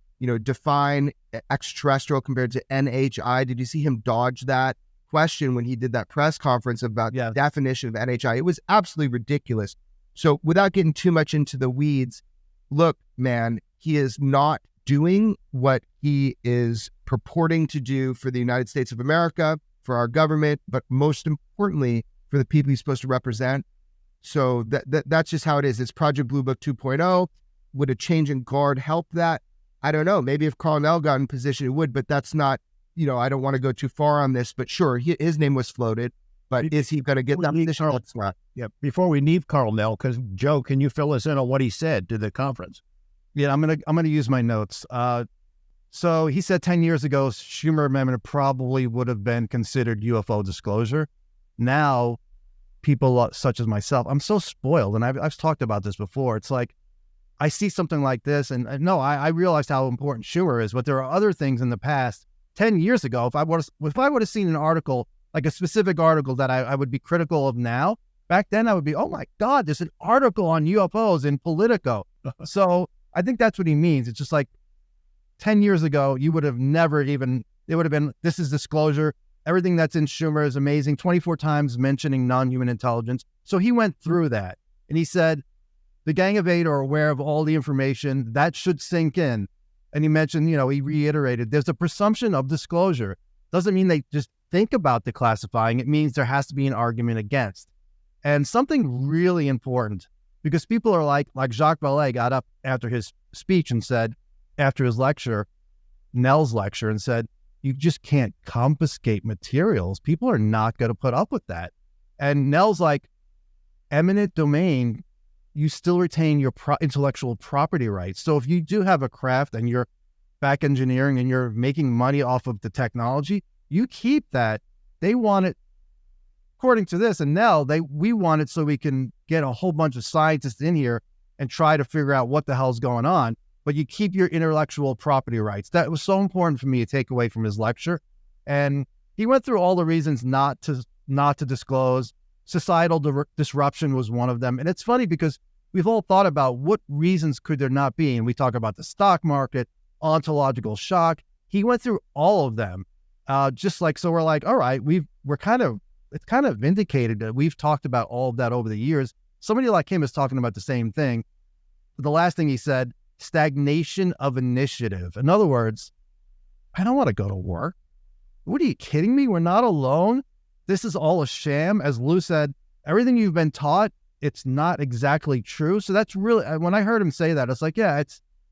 Define extraterrestrial compared to NHI. Did you see him dodge that question when he did that press conference about the definition of NHI? It was absolutely ridiculous. So without getting too much into the weeds, look, man, he is not doing what he is purporting to do for the United States of America, for our government, but most importantly, for the people he's supposed to represent. So that's just how it is. It's Project Blue Book 2.0. Would a change in guard help that? I don't know. Maybe if Carl Nell got in position, it would, but that's not, I don't want to go too far on this, but sure, his name was floated, but is he going to get that position? Yeah. Before we leave Carl Nell, because Joe, can you fill us in on what he said to the conference? Yeah, I'm gonna use my notes. So he said 10 years ago, Schumer amendment probably would have been considered UFO disclosure. Now, people such as myself, I'm so spoiled, and I've talked about this before. It's like, I see something like this, and I realized how important Schumer is, but there are other things in the past. 10 years ago, if I would have seen an article, like a specific article that I would be critical of now, back then I would be, oh my God, there's an article on UFOs in Politico. So I think that's what he means. It's just like 10 years ago, you would have never even, it would have been, this is disclosure. Everything that's in Schumer is amazing. 24 times mentioning non-human intelligence. So he went through that and he said, the Gang of Eight are aware of all the information that should sink in. And he mentioned, he reiterated, there's a presumption of disclosure. Doesn't mean they just think about declassifying. It means there has to be an argument against. And something really important, because people are like Jacques Vallée got up after his speech and said, after his lecture, Nell's lecture, and said, you just can't confiscate materials. People are not going to put up with that. And Nell's like, eminent domain you still retain your intellectual property rights. So if you do have a craft and you're back engineering and you're making money off of the technology, you keep that. They want it, according to this, and now we want it so we can get a whole bunch of scientists in here and try to figure out what the hell's going on. But you keep your intellectual property rights. That was so important for me to take away from his lecture. And he went through all the reasons not to disclose. Societal disruption was one of them. And it's funny because we've all thought about what reasons could there not be. And we talk about the stock market, ontological shock. He went through all of them. So we're like, all right, it's kind of vindicated that we've talked about all of that over the years. Somebody like him is talking about the same thing. The last thing he said, stagnation of initiative. In other words, I don't want to go to work. What are you kidding me? We're not alone. This is all a sham. As Lou said, everything you've been taught, it's not exactly true. So that's really, when I heard him say that, it's like, yeah,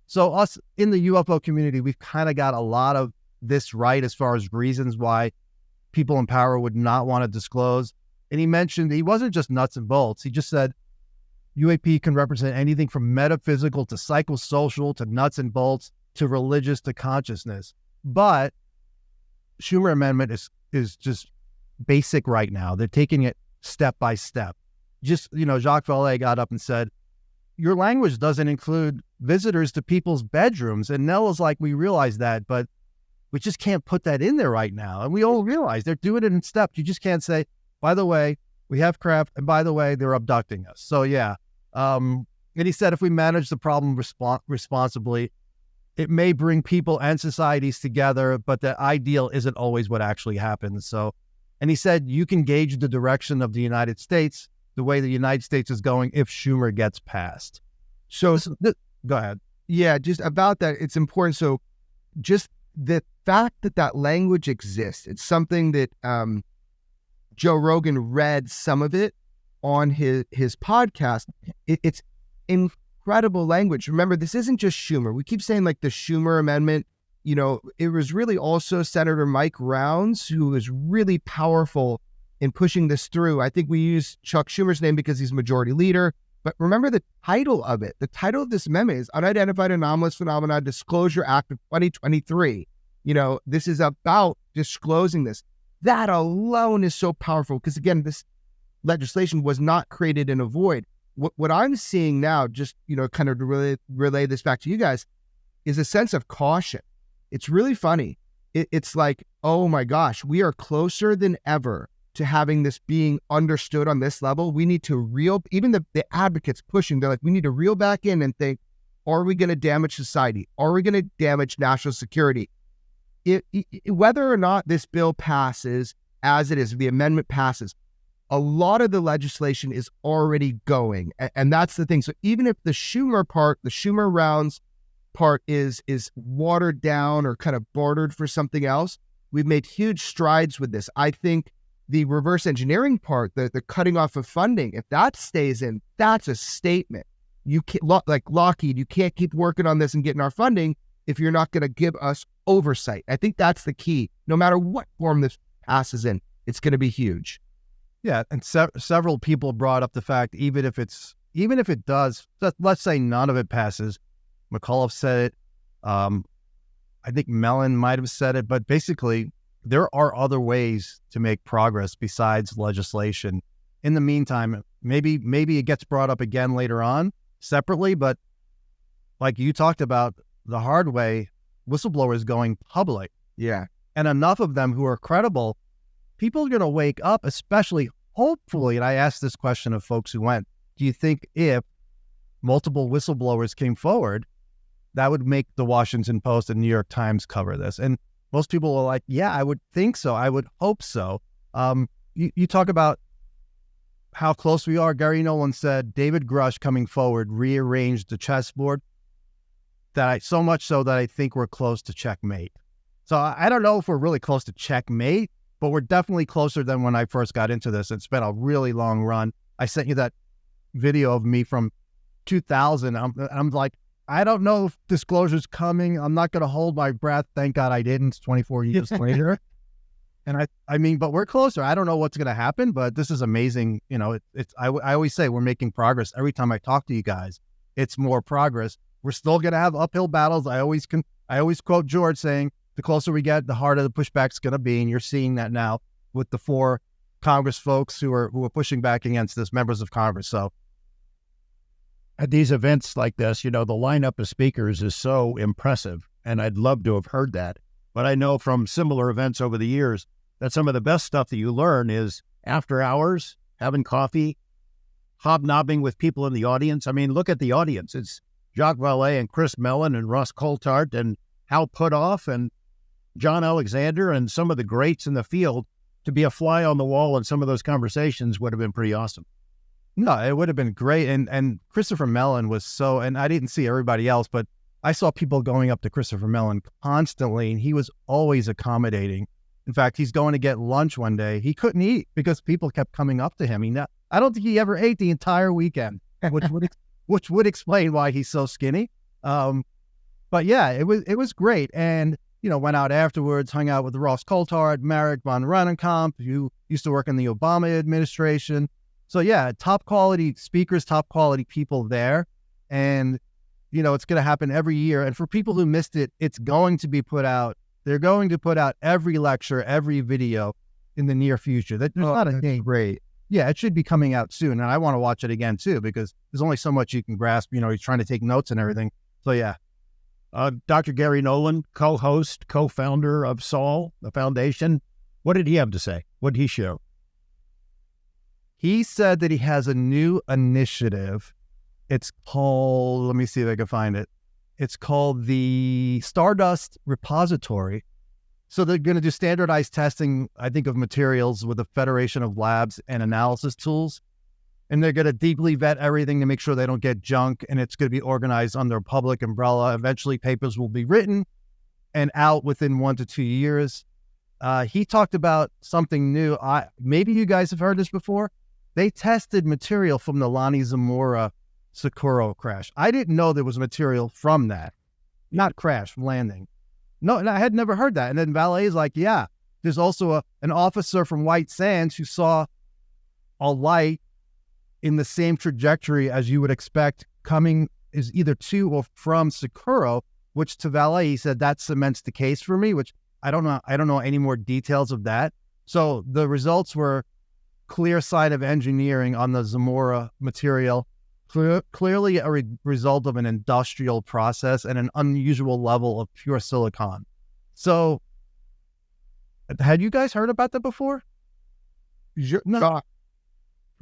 so us in the UFO community, we've kind of got a lot of this right as far as reasons why people in power would not want to disclose. And he mentioned, he wasn't just nuts and bolts. He just said, UAP can represent anything from metaphysical to psychosocial to nuts and bolts to religious to consciousness. But Schumer amendment is just basic right now. They're taking it step by step. Jacques Vallée got up and said, your language doesn't include visitors to people's bedrooms. And Nell was like, we realize that, but we just can't put that in there right now. And we all realize they're doing it in steps. You just can't say, by the way, we have craft, and by the way, they're abducting us. So yeah. And he said, if we manage the problem responsibly, it may bring people and societies together, but the ideal isn't always what actually happens. So, and he said, you can gauge the direction of the United States, the way the United States is going if Schumer gets passed. So Go ahead. Yeah, just about that, it's important. So just the fact that language exists, it's something that Joe Rogan read some of it on his podcast. It's incredible language. Remember, this isn't just Schumer. We keep saying like the Schumer amendment, it was really also Senator Mike Rounds who is really powerful in pushing this through. I think we use Chuck Schumer's name because he's majority leader. But remember the title of it. The title of this amendment is Unidentified Anomalous Phenomena Disclosure Act of 2023. This is about disclosing this. That alone is so powerful because, again, this legislation was not created in a void. What I'm seeing now, just, kind of to relay this back to you guys, is a sense of caution. It's really funny. It's like, oh my gosh, we are closer than ever to having this being understood on this level. We need to even the advocates pushing, they're like, we need to reel back in and think, are we going to damage society? Are we going to damage national security? Whether or not this bill passes as it is, the amendment passes, a lot of the legislation is already going. And that's the thing. So even if the Schumer Rounds part is watered down or kind of bartered for something else, we've made huge strides with this. I think the reverse engineering part, the cutting off of funding, if that stays in, that's a statement. You can't, like Lockheed, you can't keep working on this and getting our funding if you're not going to give us oversight. I think that's the key. No matter what form this passes in, it's going to be huge. Yeah, and several people brought up the fact, even if it does, let's say none of it passes. McAuliffe said it. I think Mellon might have said it, but basically, there are other ways to make progress besides legislation. In the meantime, maybe it gets brought up again later on separately, but like you talked about the hard way, whistleblowers going public. Yeah. And enough of them who are credible, people are going to wake up, especially hopefully, and I asked this question of folks who went, do you think if multiple whistleblowers came forward, that would make the Washington Post and New York Times cover this? And most people are like, yeah, I would think so. I would hope so. You talk about how close we are. Garry Nolan said David Grusch coming forward rearranged the chessboard so much so that I think we're close to checkmate. So I don't know if we're really close to checkmate, but we're definitely closer than when I first got into this. It's been a really long run. I sent you that video of me from 2000. I'm like, I don't know if disclosure's coming. I'm not going to hold my breath. Thank God I didn't. It's 24 years later. And I mean, but we're closer. I don't know what's going to happen, but this is amazing. I always say we're making progress. Every time I talk to you guys, it's more progress. We're still going to have uphill battles. I always quote George saying, the closer we get, the harder the pushback's going to be. And you're seeing that now with the 4 Congress folks who are pushing back against this, members of Congress. So at these events like this, the lineup of speakers is so impressive, and I'd love to have heard that. But I know from similar events over the years that some of the best stuff that you learn is after hours, having coffee, hobnobbing with people in the audience. I mean, look at the audience. It's Jacques Vallée and Chris Mellon and Ross Coulthart and Hal Puthoff and John Alexander and some of the greats in the field. To be a fly on the wall in some of those conversations would have been pretty awesome. No, it would have been great. And Christopher Mellon was so, and I didn't see everybody else, but I saw people going up to Christopher Mellon constantly, and he was always accommodating. In fact, he's going to get lunch one day. He couldn't eat because people kept coming up to him. I don't think he ever ate the entire weekend, which would explain why he's so skinny. But yeah, it was great. And, went out afterwards, hung out with Ross Coulthart, Marek von Rennenkamp, who used to work in the Obama administration. So yeah, top quality speakers, top quality people there. And, it's going to happen every year. And for people who missed it, it's going to be put out. They're going to put out every lecture, every video in the near future. There's not a date. Great. Yeah, it should be coming out soon. And I want to watch it again too, because there's only so much you can grasp. He's trying to take notes and everything. So yeah. Dr. Garry Nolan, co-host, co-founder of Saul, the foundation. What did he have to say? What did he show? He said that he has a new initiative. It's called, let me see if I can find it. It's called the Stardust Repository. So they're going to do standardized testing, I think, of materials with a federation of labs and analysis tools. And they're going to deeply vet everything to make sure they don't get junk. And it's going to be organized under a public umbrella. Eventually, papers will be written and out within 1 to 2 years. He talked about something new. Maybe you guys have heard this before. They tested material from the Lonnie Zamora Socorro crash. I didn't know there was material from that. Not crash, landing. No, and I had never heard that. And then Vallée's like, yeah, there's also an officer from White Sands who saw a light in the same trajectory as you would expect coming is either to or from Socorro, which to Vallée, he said that cements the case for me, which I don't know any more details of that. So the results were clear sign of engineering on the Zamora material, clearly a result of an industrial process and an unusual level of pure silicon. So had you guys heard about that before? No.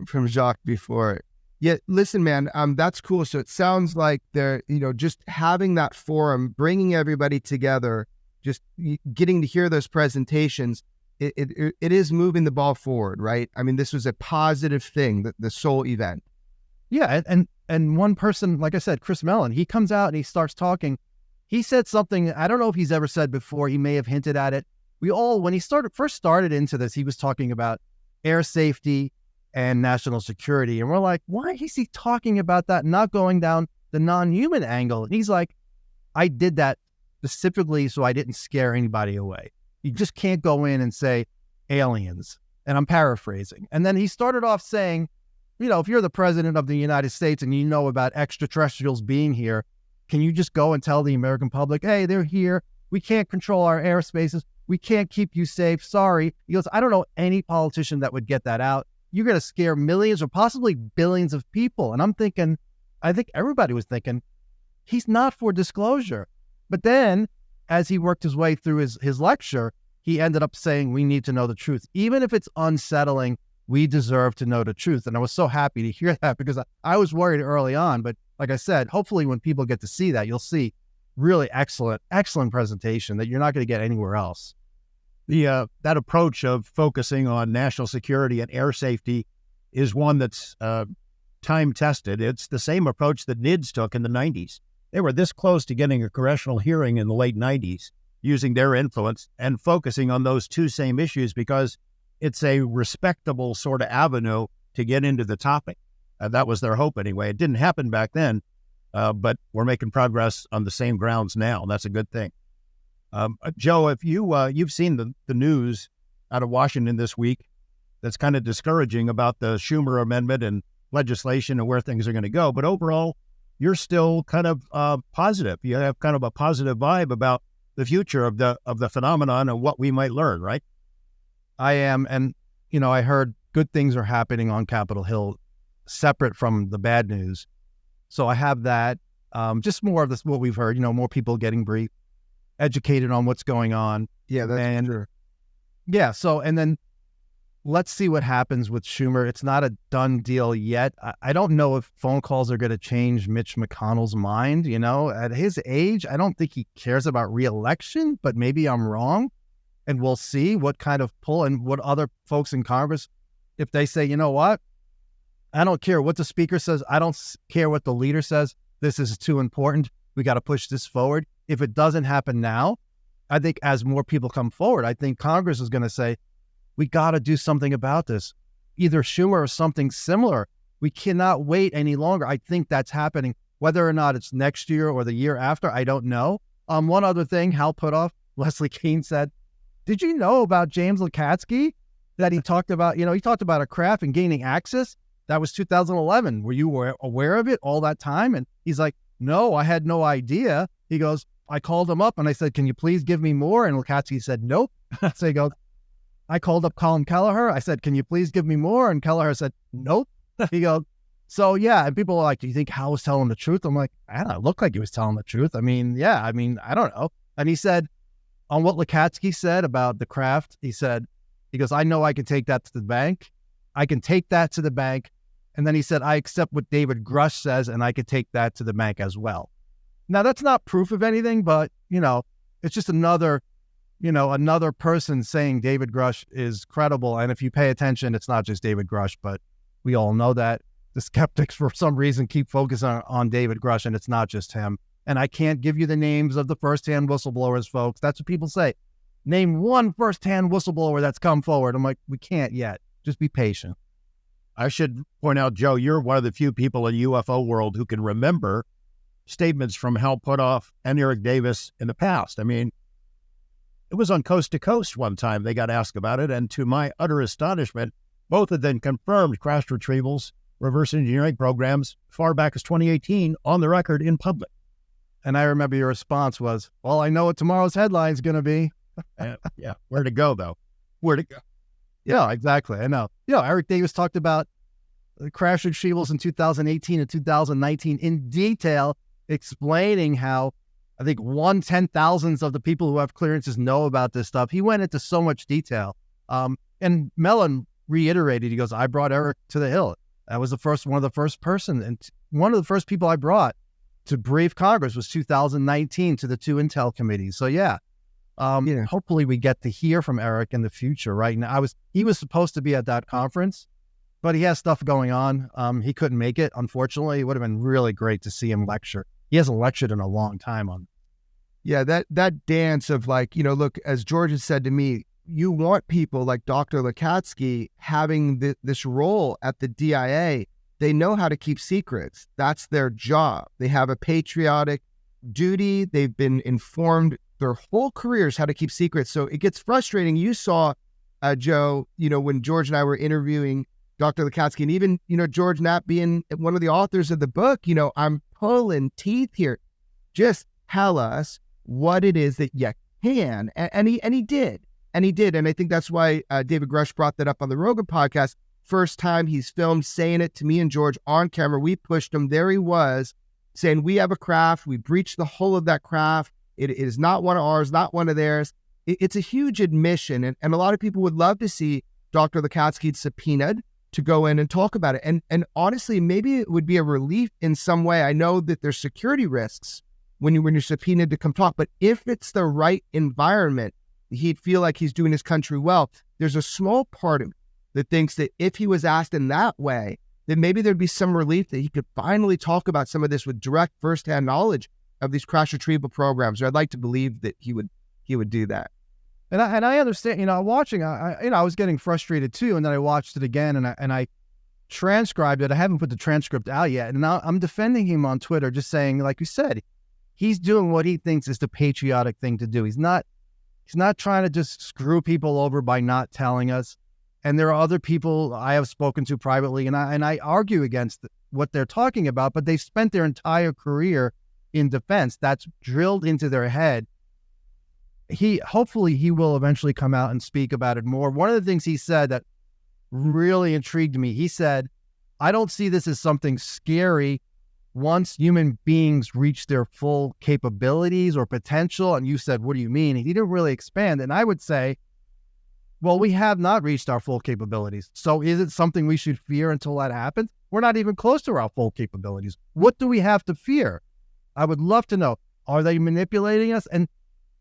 From Jacques before. Yeah, listen, man, that's cool. So it sounds like they're, just having that forum, bringing everybody together, just getting to hear those presentations, it is moving the ball forward, right? I mean, this was a positive thing, the Seoul event. Yeah, and one person, like I said, Chris Mellon, he comes out and he starts talking. He said something, I don't know if he's ever said before, he may have hinted at it. When he first started into this, he was talking about air safety and national security. And we're like, why is he talking about that, not going down the non-human angle? And he's like, I did that specifically so I didn't scare anybody away. You just can't go in and say aliens. And I'm paraphrasing. And then he started off saying, if you're the president of the United States and you know about extraterrestrials being here, can you just go and tell the American public, hey, they're here. We can't control our airspaces. We can't keep you safe. Sorry. He goes, I don't know any politician that would get that out. You're going to scare millions or possibly billions of people. And I'm thinking, I think everybody was thinking, he's not for disclosure. But then as he worked his way through his lecture, he ended up saying, we need to know the truth. Even if it's unsettling, we deserve to know the truth. And I was so happy to hear that because I was worried early on. But like I said, hopefully when people get to see that, you'll see really excellent presentation that you're not going to get anywhere else. That approach of focusing on national security and air safety is one that's time-tested. It's the same approach that NIDS took in the 90s. They were this close to getting a congressional hearing in the late 90s, using their influence and focusing on those two same issues because it's a respectable sort of avenue to get into the topic. That was their hope anyway. It didn't happen back then, but we're making progress on the same grounds now. And that's a good thing. Joe, if you've seen the news out of Washington this week that's kind of discouraging about the Schumer amendment and legislation and where things are going to go. But overall, you're still kind of positive. You have kind of a positive vibe about the future of the phenomenon and what we might learn, right? I am. And, I heard good things are happening on Capitol Hill separate from the bad news. So I have that. Just more of this, what we've heard, more people getting briefed, educated on what's going on. Yeah, that's true. Yeah. So, and then let's see what happens with Schumer. It's not a done deal yet. I don't know if phone calls are going to change Mitch McConnell's mind. At his age, I don't think he cares about re-election, but maybe I'm wrong. And we'll see what kind of pull and what other folks in Congress, if they say, you know what, I don't care what the speaker says. I don't care what the leader says. This is too important. We got to push this forward. If it doesn't happen now, I think as more people come forward, I think Congress is going to say, we got to do something about this, either Schumer or something similar. We cannot wait any longer. I think that's happening. Whether or not it's next year or the year after, I don't know. One other thing, Hal put off, Leslie Keane said, did you know about James Lukatsky? That he talked about, he talked about a craft and gaining access. That was 2011. Were you aware of it all that time? And he's like, no, I had no idea. He goes, I called him up and I said, can you please give me more? And Lukatsky said, nope. So he goes, I called up Colin Kelleher. I said, can you please give me more? And Kelleher said, nope. He goes, so yeah. And people are like, do you think Hal was telling the truth? I'm like, I don't know. It looked like he was telling the truth. I mean, I don't know. And he said, on what Lukatsky said about the craft, he goes, I know I can take that to the bank. I can take that to the bank. And then he said, I accept what David Grusch says, and I could take that to the bank as well. Now, that's not proof of anything, but, it's just another person saying David Grusch is credible. And if you pay attention, it's not just David Grusch, but we all know that. The skeptics, for some reason, keep focusing on David Grusch, and it's not just him. And I can't give you the names of the first-hand whistleblowers, folks. That's what people say. Name one first-hand whistleblower that's come forward. I'm like, we can't yet. Just be patient. I should point out, Joe, you're one of the few people in the UFO world who can remember statements from Hal Puthoff and Eric Davis in the past. I mean, it was on Coast to Coast one time they got asked about it, and to my utter astonishment, both of them confirmed crash retrievals, reverse engineering programs far back as 2018 on the record in public. And I remember your response was, well, I know what tomorrow's headline is going to be. Yeah. Where to go, though? Where to go? Yeah, exactly. I know. Eric Davis talked about the crash retrievals in 2018 and 2019 in detail, explaining how I think 1/10,000th of the people who have clearances know about this stuff. He went into so much detail. And Mellon reiterated, he goes, I brought Eric to the Hill. That was one of the first people I brought to brief Congress was 2019 to the 2 Intel committees. So hopefully we get to hear from Eric in the future. Right now, he was supposed to be at that conference, but he has stuff going on. He couldn't make it, unfortunately. It would have been really great to see him lecture. He hasn't lectured in a long time on. Yeah, that dance of look, as George has said to me, you want people like Dr. Lukatsky having this role at the DIA. They know how to keep secrets. That's their job. They have a patriotic duty. They've been informed their whole careers how to keep secrets. So it gets frustrating. You saw, Joe, when George and I were interviewing Dr. Lukatsky, and even, George Knapp being one of the authors of the book, I'm pulling teeth here. Just tell us what it is that you can. And he did. And he did. And I think that's why David Grusch brought that up on the Rogan podcast. First time he's filmed saying it to me and George on camera. We pushed him. There he was saying, we have a craft. We breached the hull of that craft. It is not one of ours, not one of theirs. It's a huge admission. And a lot of people would love to see Dr. Lukatsky subpoenaed to go in and talk about it. And honestly, maybe it would be a relief in some way. I know that there's security risks when you're subpoenaed to come talk, but if it's the right environment, he'd feel like he's doing his country well. There's a small part of him that thinks that if he was asked in that way, then maybe there'd be some relief that he could finally talk about some of this with direct firsthand knowledge of these crash retrieval programs. Or I'd like to believe that he would do that. And I understand, watching, I was getting frustrated too. And then I watched it again and I transcribed it. I haven't put the transcript out yet. And now I'm defending him on Twitter, just saying, like you said, he's doing what he thinks is the patriotic thing to do. He's not He's not trying to just screw people over by not telling us. And there are other people I have spoken to privately, and I argue against what they're talking about, but they've spent their entire career in defense. That's drilled into their head. Hopefully he will eventually come out and speak about it more. One of the things he said that really intrigued me, he said, I don't see this as something scary once human beings reach their full capabilities or potential. And you said, what do you mean? He didn't really expand. And I would say, well, we have not reached our full capabilities. So is it something we should fear until that happens? We're not even close to our full capabilities. What do we have to fear? I would love to know. Are they manipulating us? And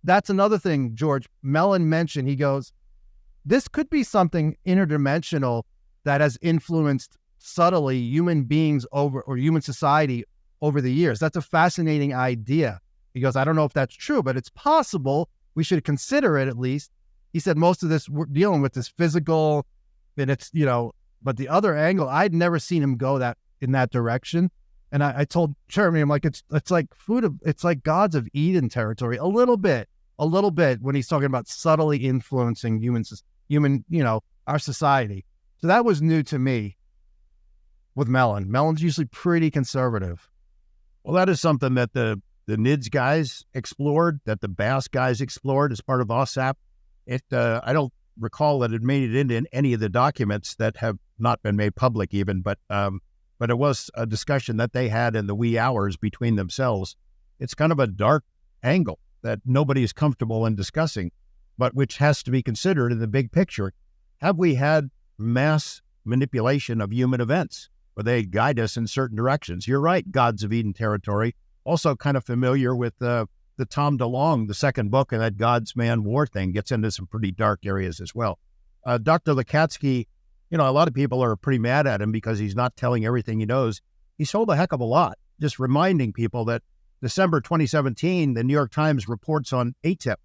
that's another thing, George. Mellon mentioned, he goes, this could be something interdimensional that has influenced subtly human beings or human society over the years. That's a fascinating idea. He goes, I don't know if that's true, but it's possible. We should consider it at least. He said most of this, we're dealing with this physical, and it's, but the other angle, I'd never seen him go in that direction. And I told Jeremy, I'm like, it's like it's like Gods of Eden territory, a little bit when he's talking about subtly influencing our society. So that was new to me with Mellon. Mellon's usually pretty conservative. Well, that is something that the NIDS guys explored, that the BASS guys explored as part of OSAP. I don't recall that it made it into any of the documents that have not been made public even, but it was a discussion that they had in the wee hours between themselves. It's kind of a dark angle that nobody is comfortable in discussing, but which has to be considered in the big picture. Have we had mass manipulation of human events where they guide us in certain directions? You're right, Gods of Eden territory. Also kind of familiar with the Tom DeLonge, the second book, and that God's Man War thing gets into some pretty dark areas as well. Dr. Lukatsky, a lot of people are pretty mad at him because he's not telling everything he knows. He sold a heck of a lot, just reminding people that December 2017, the New York Times reports on ATIP.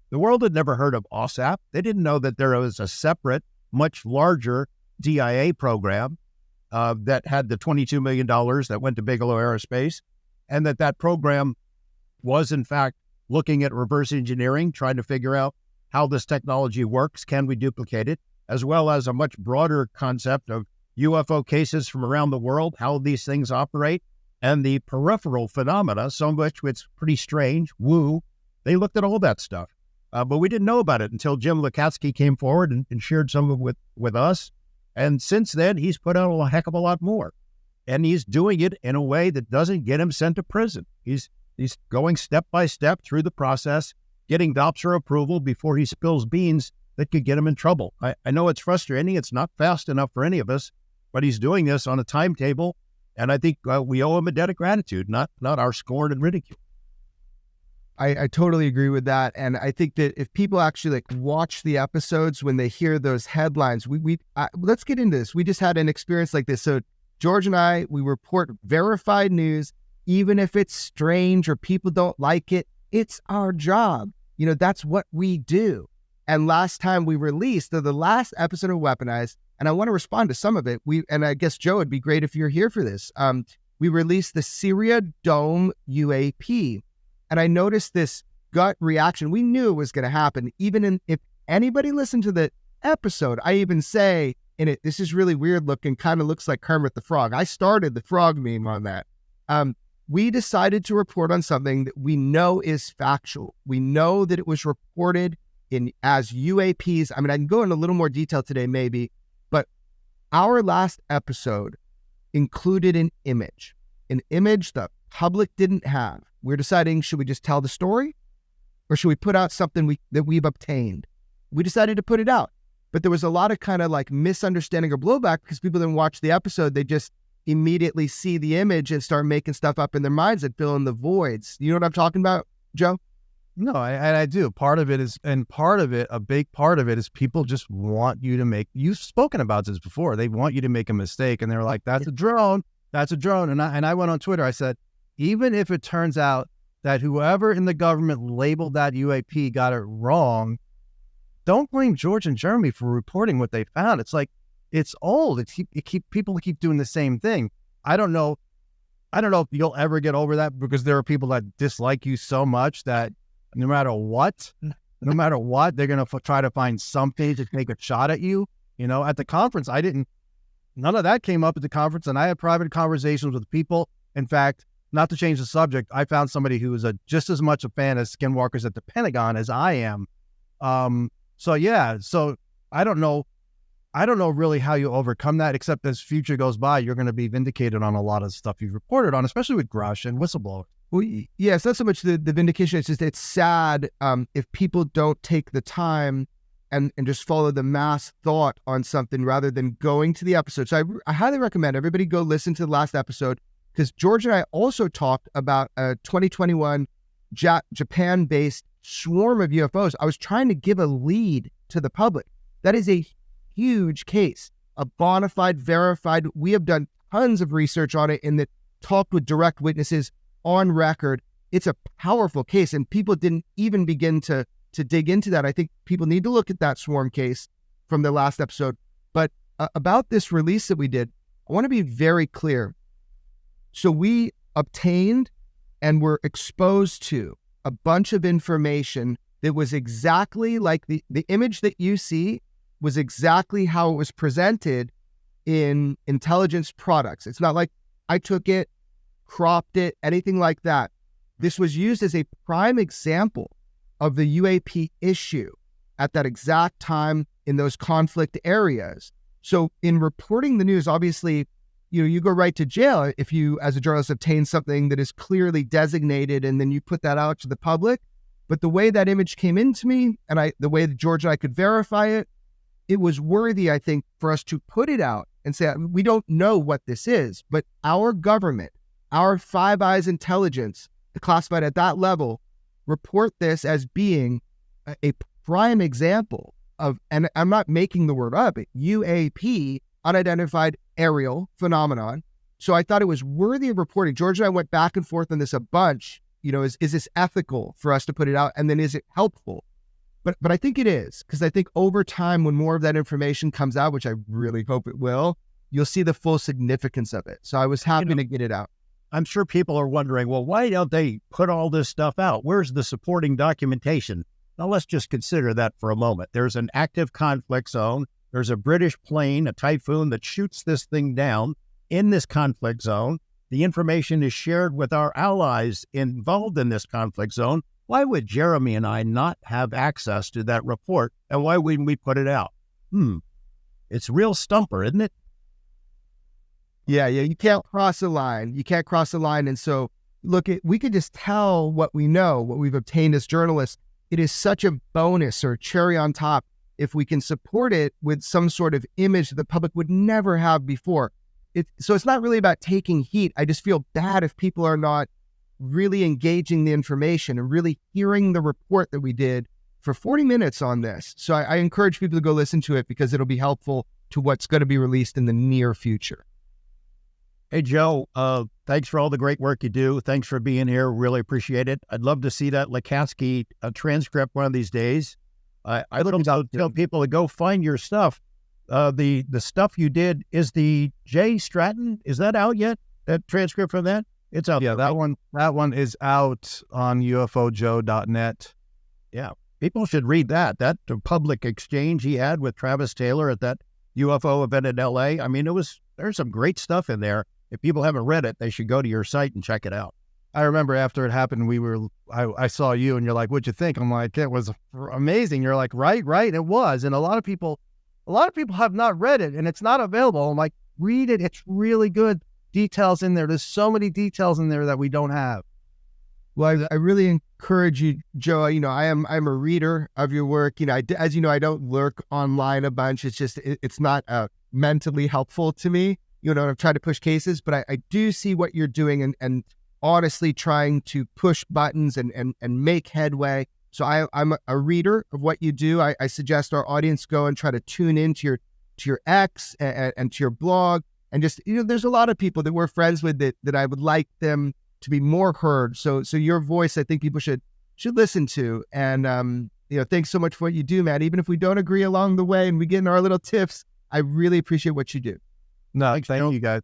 The world had never heard of OSAP. They didn't know that there was a separate, much larger DIA program that had the $22 million that went to Bigelow Aerospace, and that program was, in fact, looking at reverse engineering, trying to figure out how this technology works, can we duplicate it, as well as a much broader concept of UFO cases from around the world, how these things operate, and the peripheral phenomena, so much it's pretty strange, woo. They looked at all that stuff. But we didn't know about it until Jim Lukatsky came forward and shared some of it with us. And since then, he's put out a heck of a lot more. And he's doing it in a way that doesn't get him sent to prison. He's going step by step through the process, getting DOPSR approval before he spills beans that could get him in trouble. I know it's frustrating. It's not fast enough for any of us, but he's doing this on a timetable. And I think we owe him a debt of gratitude, not our scorn and ridicule. I totally agree with that. And I think that if people actually watch the episodes, when they hear those headlines, let's get into this. We just had an experience like this. So George and I, we report verified news, even if it's strange or people don't like it. It's our job. That's what we do. And last time we released the last episode of Weaponized, and I want to respond to some of it. And I guess, Joe, it'd be great if you're here for this. We released the Syria Dome UAP. And I noticed this gut reaction. We knew it was going to happen. If anybody listened to the episode, I even say in it, this is really weird looking, kind of looks like Kermit the Frog. I started the frog meme on that. We decided to report on something that we know is factual. We know that it was reported as UAPs. I mean, I can go into a little more detail today, maybe, but our last episode included an image the public didn't have. We're deciding, should we just tell the story or should we put out something that we've obtained? We decided to put it out, but there was a lot of kind of misunderstanding or blowback because people didn't watch the episode. They just immediately see the image and start making stuff up in their minds and fill in the voids. You know what I'm talking about, Joe? No, I do. A big part of it is people just want you to you've spoken about this before. They want you to make a mistake and they're like, that's a drone. And I went on Twitter. I said, even if it turns out that whoever in the government labeled that UAP got it wrong, don't blame George and Jeremy for reporting what they found. It's like, it's old. People keep doing the same thing. I don't know if you'll ever get over that because there are people that dislike you so much that no matter what, no matter what, they're going to try to find something to take a shot at you. You know, at the conference, none of that came up at the conference, and I had private conversations with people. In fact, not to change the subject, I found somebody who is just as much a fan of skinwalkers at the Pentagon as I am. So I don't know really how you overcome that, except as future goes by, you're going to be vindicated on a lot of stuff you've reported on, especially with Grusch and whistleblowers. Well, yeah, it's not so much the vindication. It's just, it's sad if people don't take the time and just follow the mass thought on something rather than going to the episode. So I highly recommend everybody go listen to the last episode, because George and I also talked about a 2021 Japan-based swarm of UFOs. I was trying to give a lead to the public. That is a huge case, a bona fide, verified. We have done tons of research on it and that talked with direct witnesses on record. It's a powerful case, and people didn't even begin to dig into that. I think people need to look at that swarm case from the last episode. But about this release that we did, I want to be very clear. So we obtained and were exposed to a bunch of information that was exactly like the image that you see was exactly how it was presented in intelligence products. It's not like I took it, cropped it, anything like that. This was used as a prime example of the UAP issue at that exact time in those conflict areas. So in reporting the news, obviously, you go right to jail if you, as a journalist, obtain something that is clearly designated and then you put that out to the public. But the way that image came into me and the way that George and I could verify it, it was worthy, I think, for us to put it out and say, we don't know what this is, but our government, our Five Eyes intelligence, classified at that level, report this as being a prime example of, and I'm not making the word up, UAP, unidentified aerial phenomenon. So I thought it was worthy of reporting. George and I went back and forth on this a bunch. Is this ethical for us to put it out? And then is it helpful? But I think it is, because I think over time, when more of that information comes out, which I really hope it will, you'll see the full significance of it. So I was happy to get it out. I'm sure people are wondering, well, why don't they put all this stuff out? Where's the supporting documentation? Now, let's just consider that for a moment. There's an active conflict zone. There's a British plane, a Typhoon, that shoots this thing down in this conflict zone. The information is shared with our allies involved in this conflict zone. Why would Jeremy and I not have access to that report? And why wouldn't we put it out? It's real stumper, isn't it? Yeah, you can't cross a line. And so, look, we could just tell what we know, what we've obtained as journalists. It is such a bonus or cherry on top if we can support it with some sort of image that the public would never have before. So it's not really about taking heat. I just feel bad if people are not really engaging the information and really hearing the report that we did for 40 minutes on this. So I encourage people to go listen to it, because it'll be helpful to what's going to be released in the near future. Hey, Joe, thanks for all the great work you do. Thanks for being here. Really appreciate it. I'd love to see that Lukatsky transcript one of these days. I tell people to go find your stuff. The stuff you did is the Jay Stratton. Is that out yet? That transcript from that? It's out. Yeah, there, right? that one is out on UFOJoe.net. Yeah, people should read that. That public exchange he had with Travis Taylor at that UFO event in LA. I mean, there's some great stuff in there. If people haven't read it, they should go to your site and check it out. I remember after it happened, I saw you and you're like, what'd you think? I'm like, it was amazing. You're like, right. It was. And a lot of people have not read it, and it's not available. I'm like, read it. It's really good. Details in there. There's so many details in there that we don't have. Well, I really encourage you, Joe. I'm a reader of your work. As you know, I don't lurk online a bunch. It's just, it's not mentally helpful to me. I've tried to push cases, but I do see what you're doing and honestly trying to push buttons and make headway. So I'm a reader of what you do. I suggest our audience go and try to tune into your X and to your blog. And just, there's a lot of people that we're friends with that I would like them to be more heard. So your voice, I think people should listen to. And, thanks so much for what you do, man. Even if we don't agree along the way and we get in our little tips, I really appreciate what you do. No, thank you guys.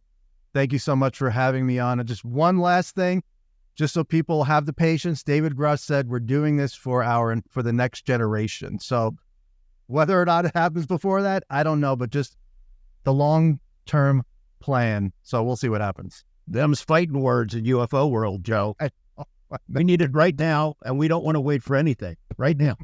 Thank you so much for having me on. And just one last thing. just so people have the patience, David Grusch said, we're doing this for the next generation. So whether or not it happens before that, I don't know, but just the long-term plan. So we'll see what happens. Them's fighting words in UFO world, Joe. We need it right now, and we don't want to wait for anything right now.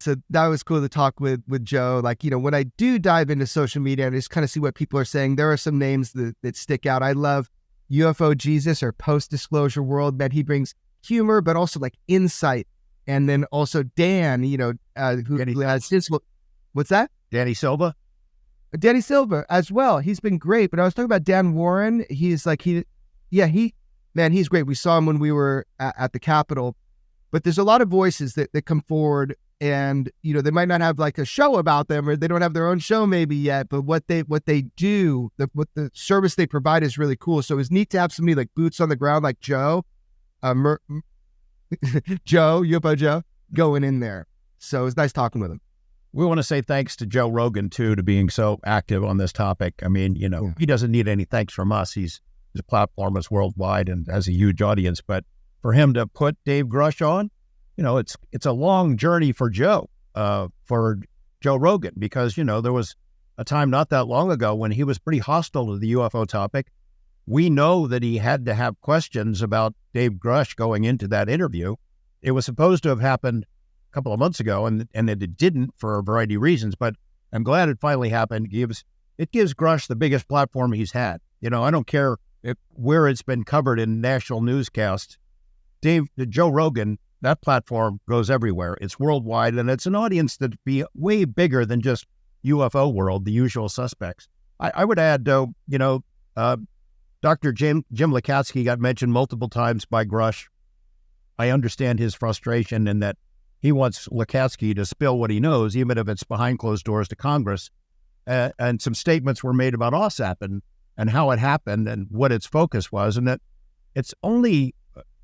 So that was cool to talk with Joe. Like, when I do dive into social media and just kind of see what people are saying, there are some names that stick out. I love UFO Jesus, or post-disclosure world, that he brings humor, but also like insight. And then also Dan, who has his, what's that? Danny Silva as well. He's been great. But I was talking about Dan Warren. He's like, he's great. We saw him when we were at the Capitol. But there's a lot of voices that come forward, and they might not have like a show about them, or they don't have their own show maybe yet, but what they do, what the service they provide is really cool. So it's neat to have somebody like boots on the ground like Joe, UFO Joe, going in there. So it's nice talking with him. We want to say thanks to Joe Rogan too, to being so active on this topic. I mean, He doesn't need any thanks from us. His platform is worldwide and has a huge audience, but for him to put Dave Grusch on, it's a long journey for Joe Rogan, because, there was a time not that long ago when he was pretty hostile to the UFO topic. We know that he had to have questions about Dave Grusch going into that interview. It was supposed to have happened a couple of months ago, and it didn't for a variety of reasons, but I'm glad it finally happened. It gives Grusch the biggest platform he's had. I don't care where it's been covered in national newscasts. Joe Rogan, that platform goes everywhere. It's worldwide, and it's an audience that'd be way bigger than just UFO world, the usual suspects. I would add, though, Dr. Jim Lukatsky got mentioned multiple times by Grusch. I understand his frustration in that he wants Lukatsky to spill what he knows, even if it's behind closed doors to Congress. And some statements were made about OSAP and how it happened and what its focus was, and that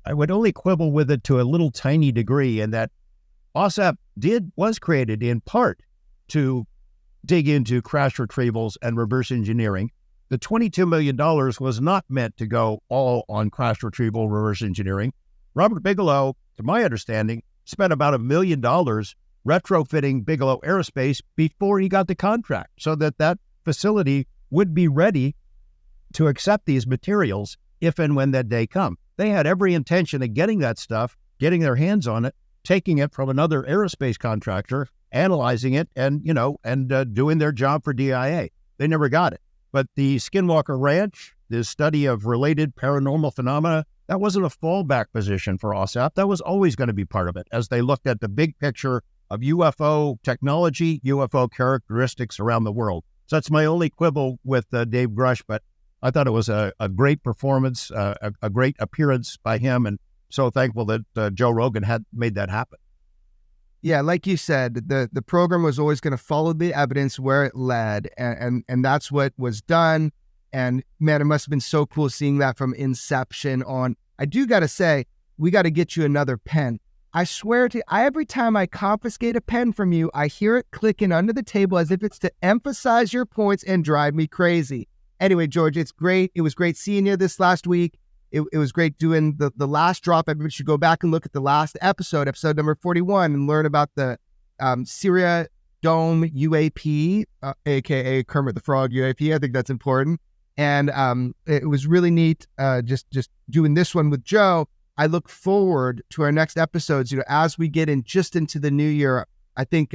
I would only quibble with it to a little tiny degree, in that OSAP was created in part to dig into crash retrievals and reverse engineering. The $22 million was not meant to go all on crash retrieval, reverse engineering. Robert Bigelow, to my understanding, spent about $1 million retrofitting Bigelow Aerospace before he got the contract, so that facility would be ready to accept these materials if and when that day comes. They had every intention of getting that stuff, getting their hands on it, taking it from another aerospace contractor, analyzing it, and doing their job for DIA. They never got it. But the Skinwalker Ranch, the study of related paranormal phenomena, that wasn't a fallback position for OSAP. That was always going to be part of it, as they looked at the big picture of UFO technology, UFO characteristics around the world. So that's my only quibble with Dave Grusch, but I thought it was a great performance, a great appearance by him, and so thankful that Joe Rogan had made that happen. Yeah, like you said, the program was always going to follow the evidence where it led, and that's what was done. And man, it must have been so cool seeing that from inception on. I do got to say, we got to get you another pen. I swear to you, every time I confiscate a pen from you, I hear it clicking under the table as if it's to emphasize your points and drive me crazy. Anyway, George, it's great. It was great seeing you this last week. It was great doing the last drop. Everybody should go back and look at the last episode number 41, and learn about the Syria Dome UAP, aka Kermit the Frog UAP. I think that's important. And it was really neat just doing this one with Joe. I look forward to our next episodes, as we get into the new year. I think,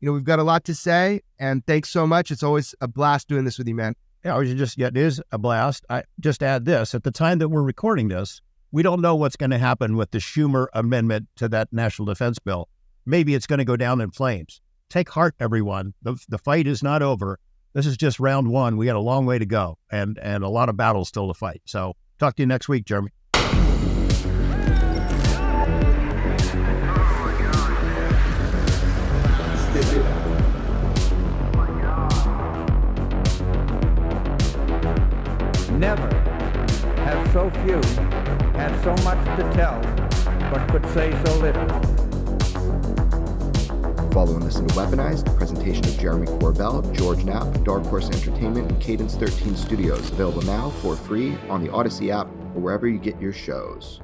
we've got a lot to say, and thanks so much. It's always a blast doing this with you, man. Yeah, it is a blast. I just add this. At the time that we're recording this, we don't know what's going to happen with the Schumer amendment to that national defense bill. Maybe it's going to go down in flames. Take heart, everyone. The fight is not over. This is just round one. We got a long way to go, and a lot of battles still to fight. So talk to you next week, Jeremy. Never have so few had so much to tell, but could say so little. Follow and listen to Weaponized, a presentation of Jeremy Corbell, George Knapp, Dark Horse Entertainment, and Cadence 13 Studios. Available now for free on the Odyssey app or wherever you get your shows.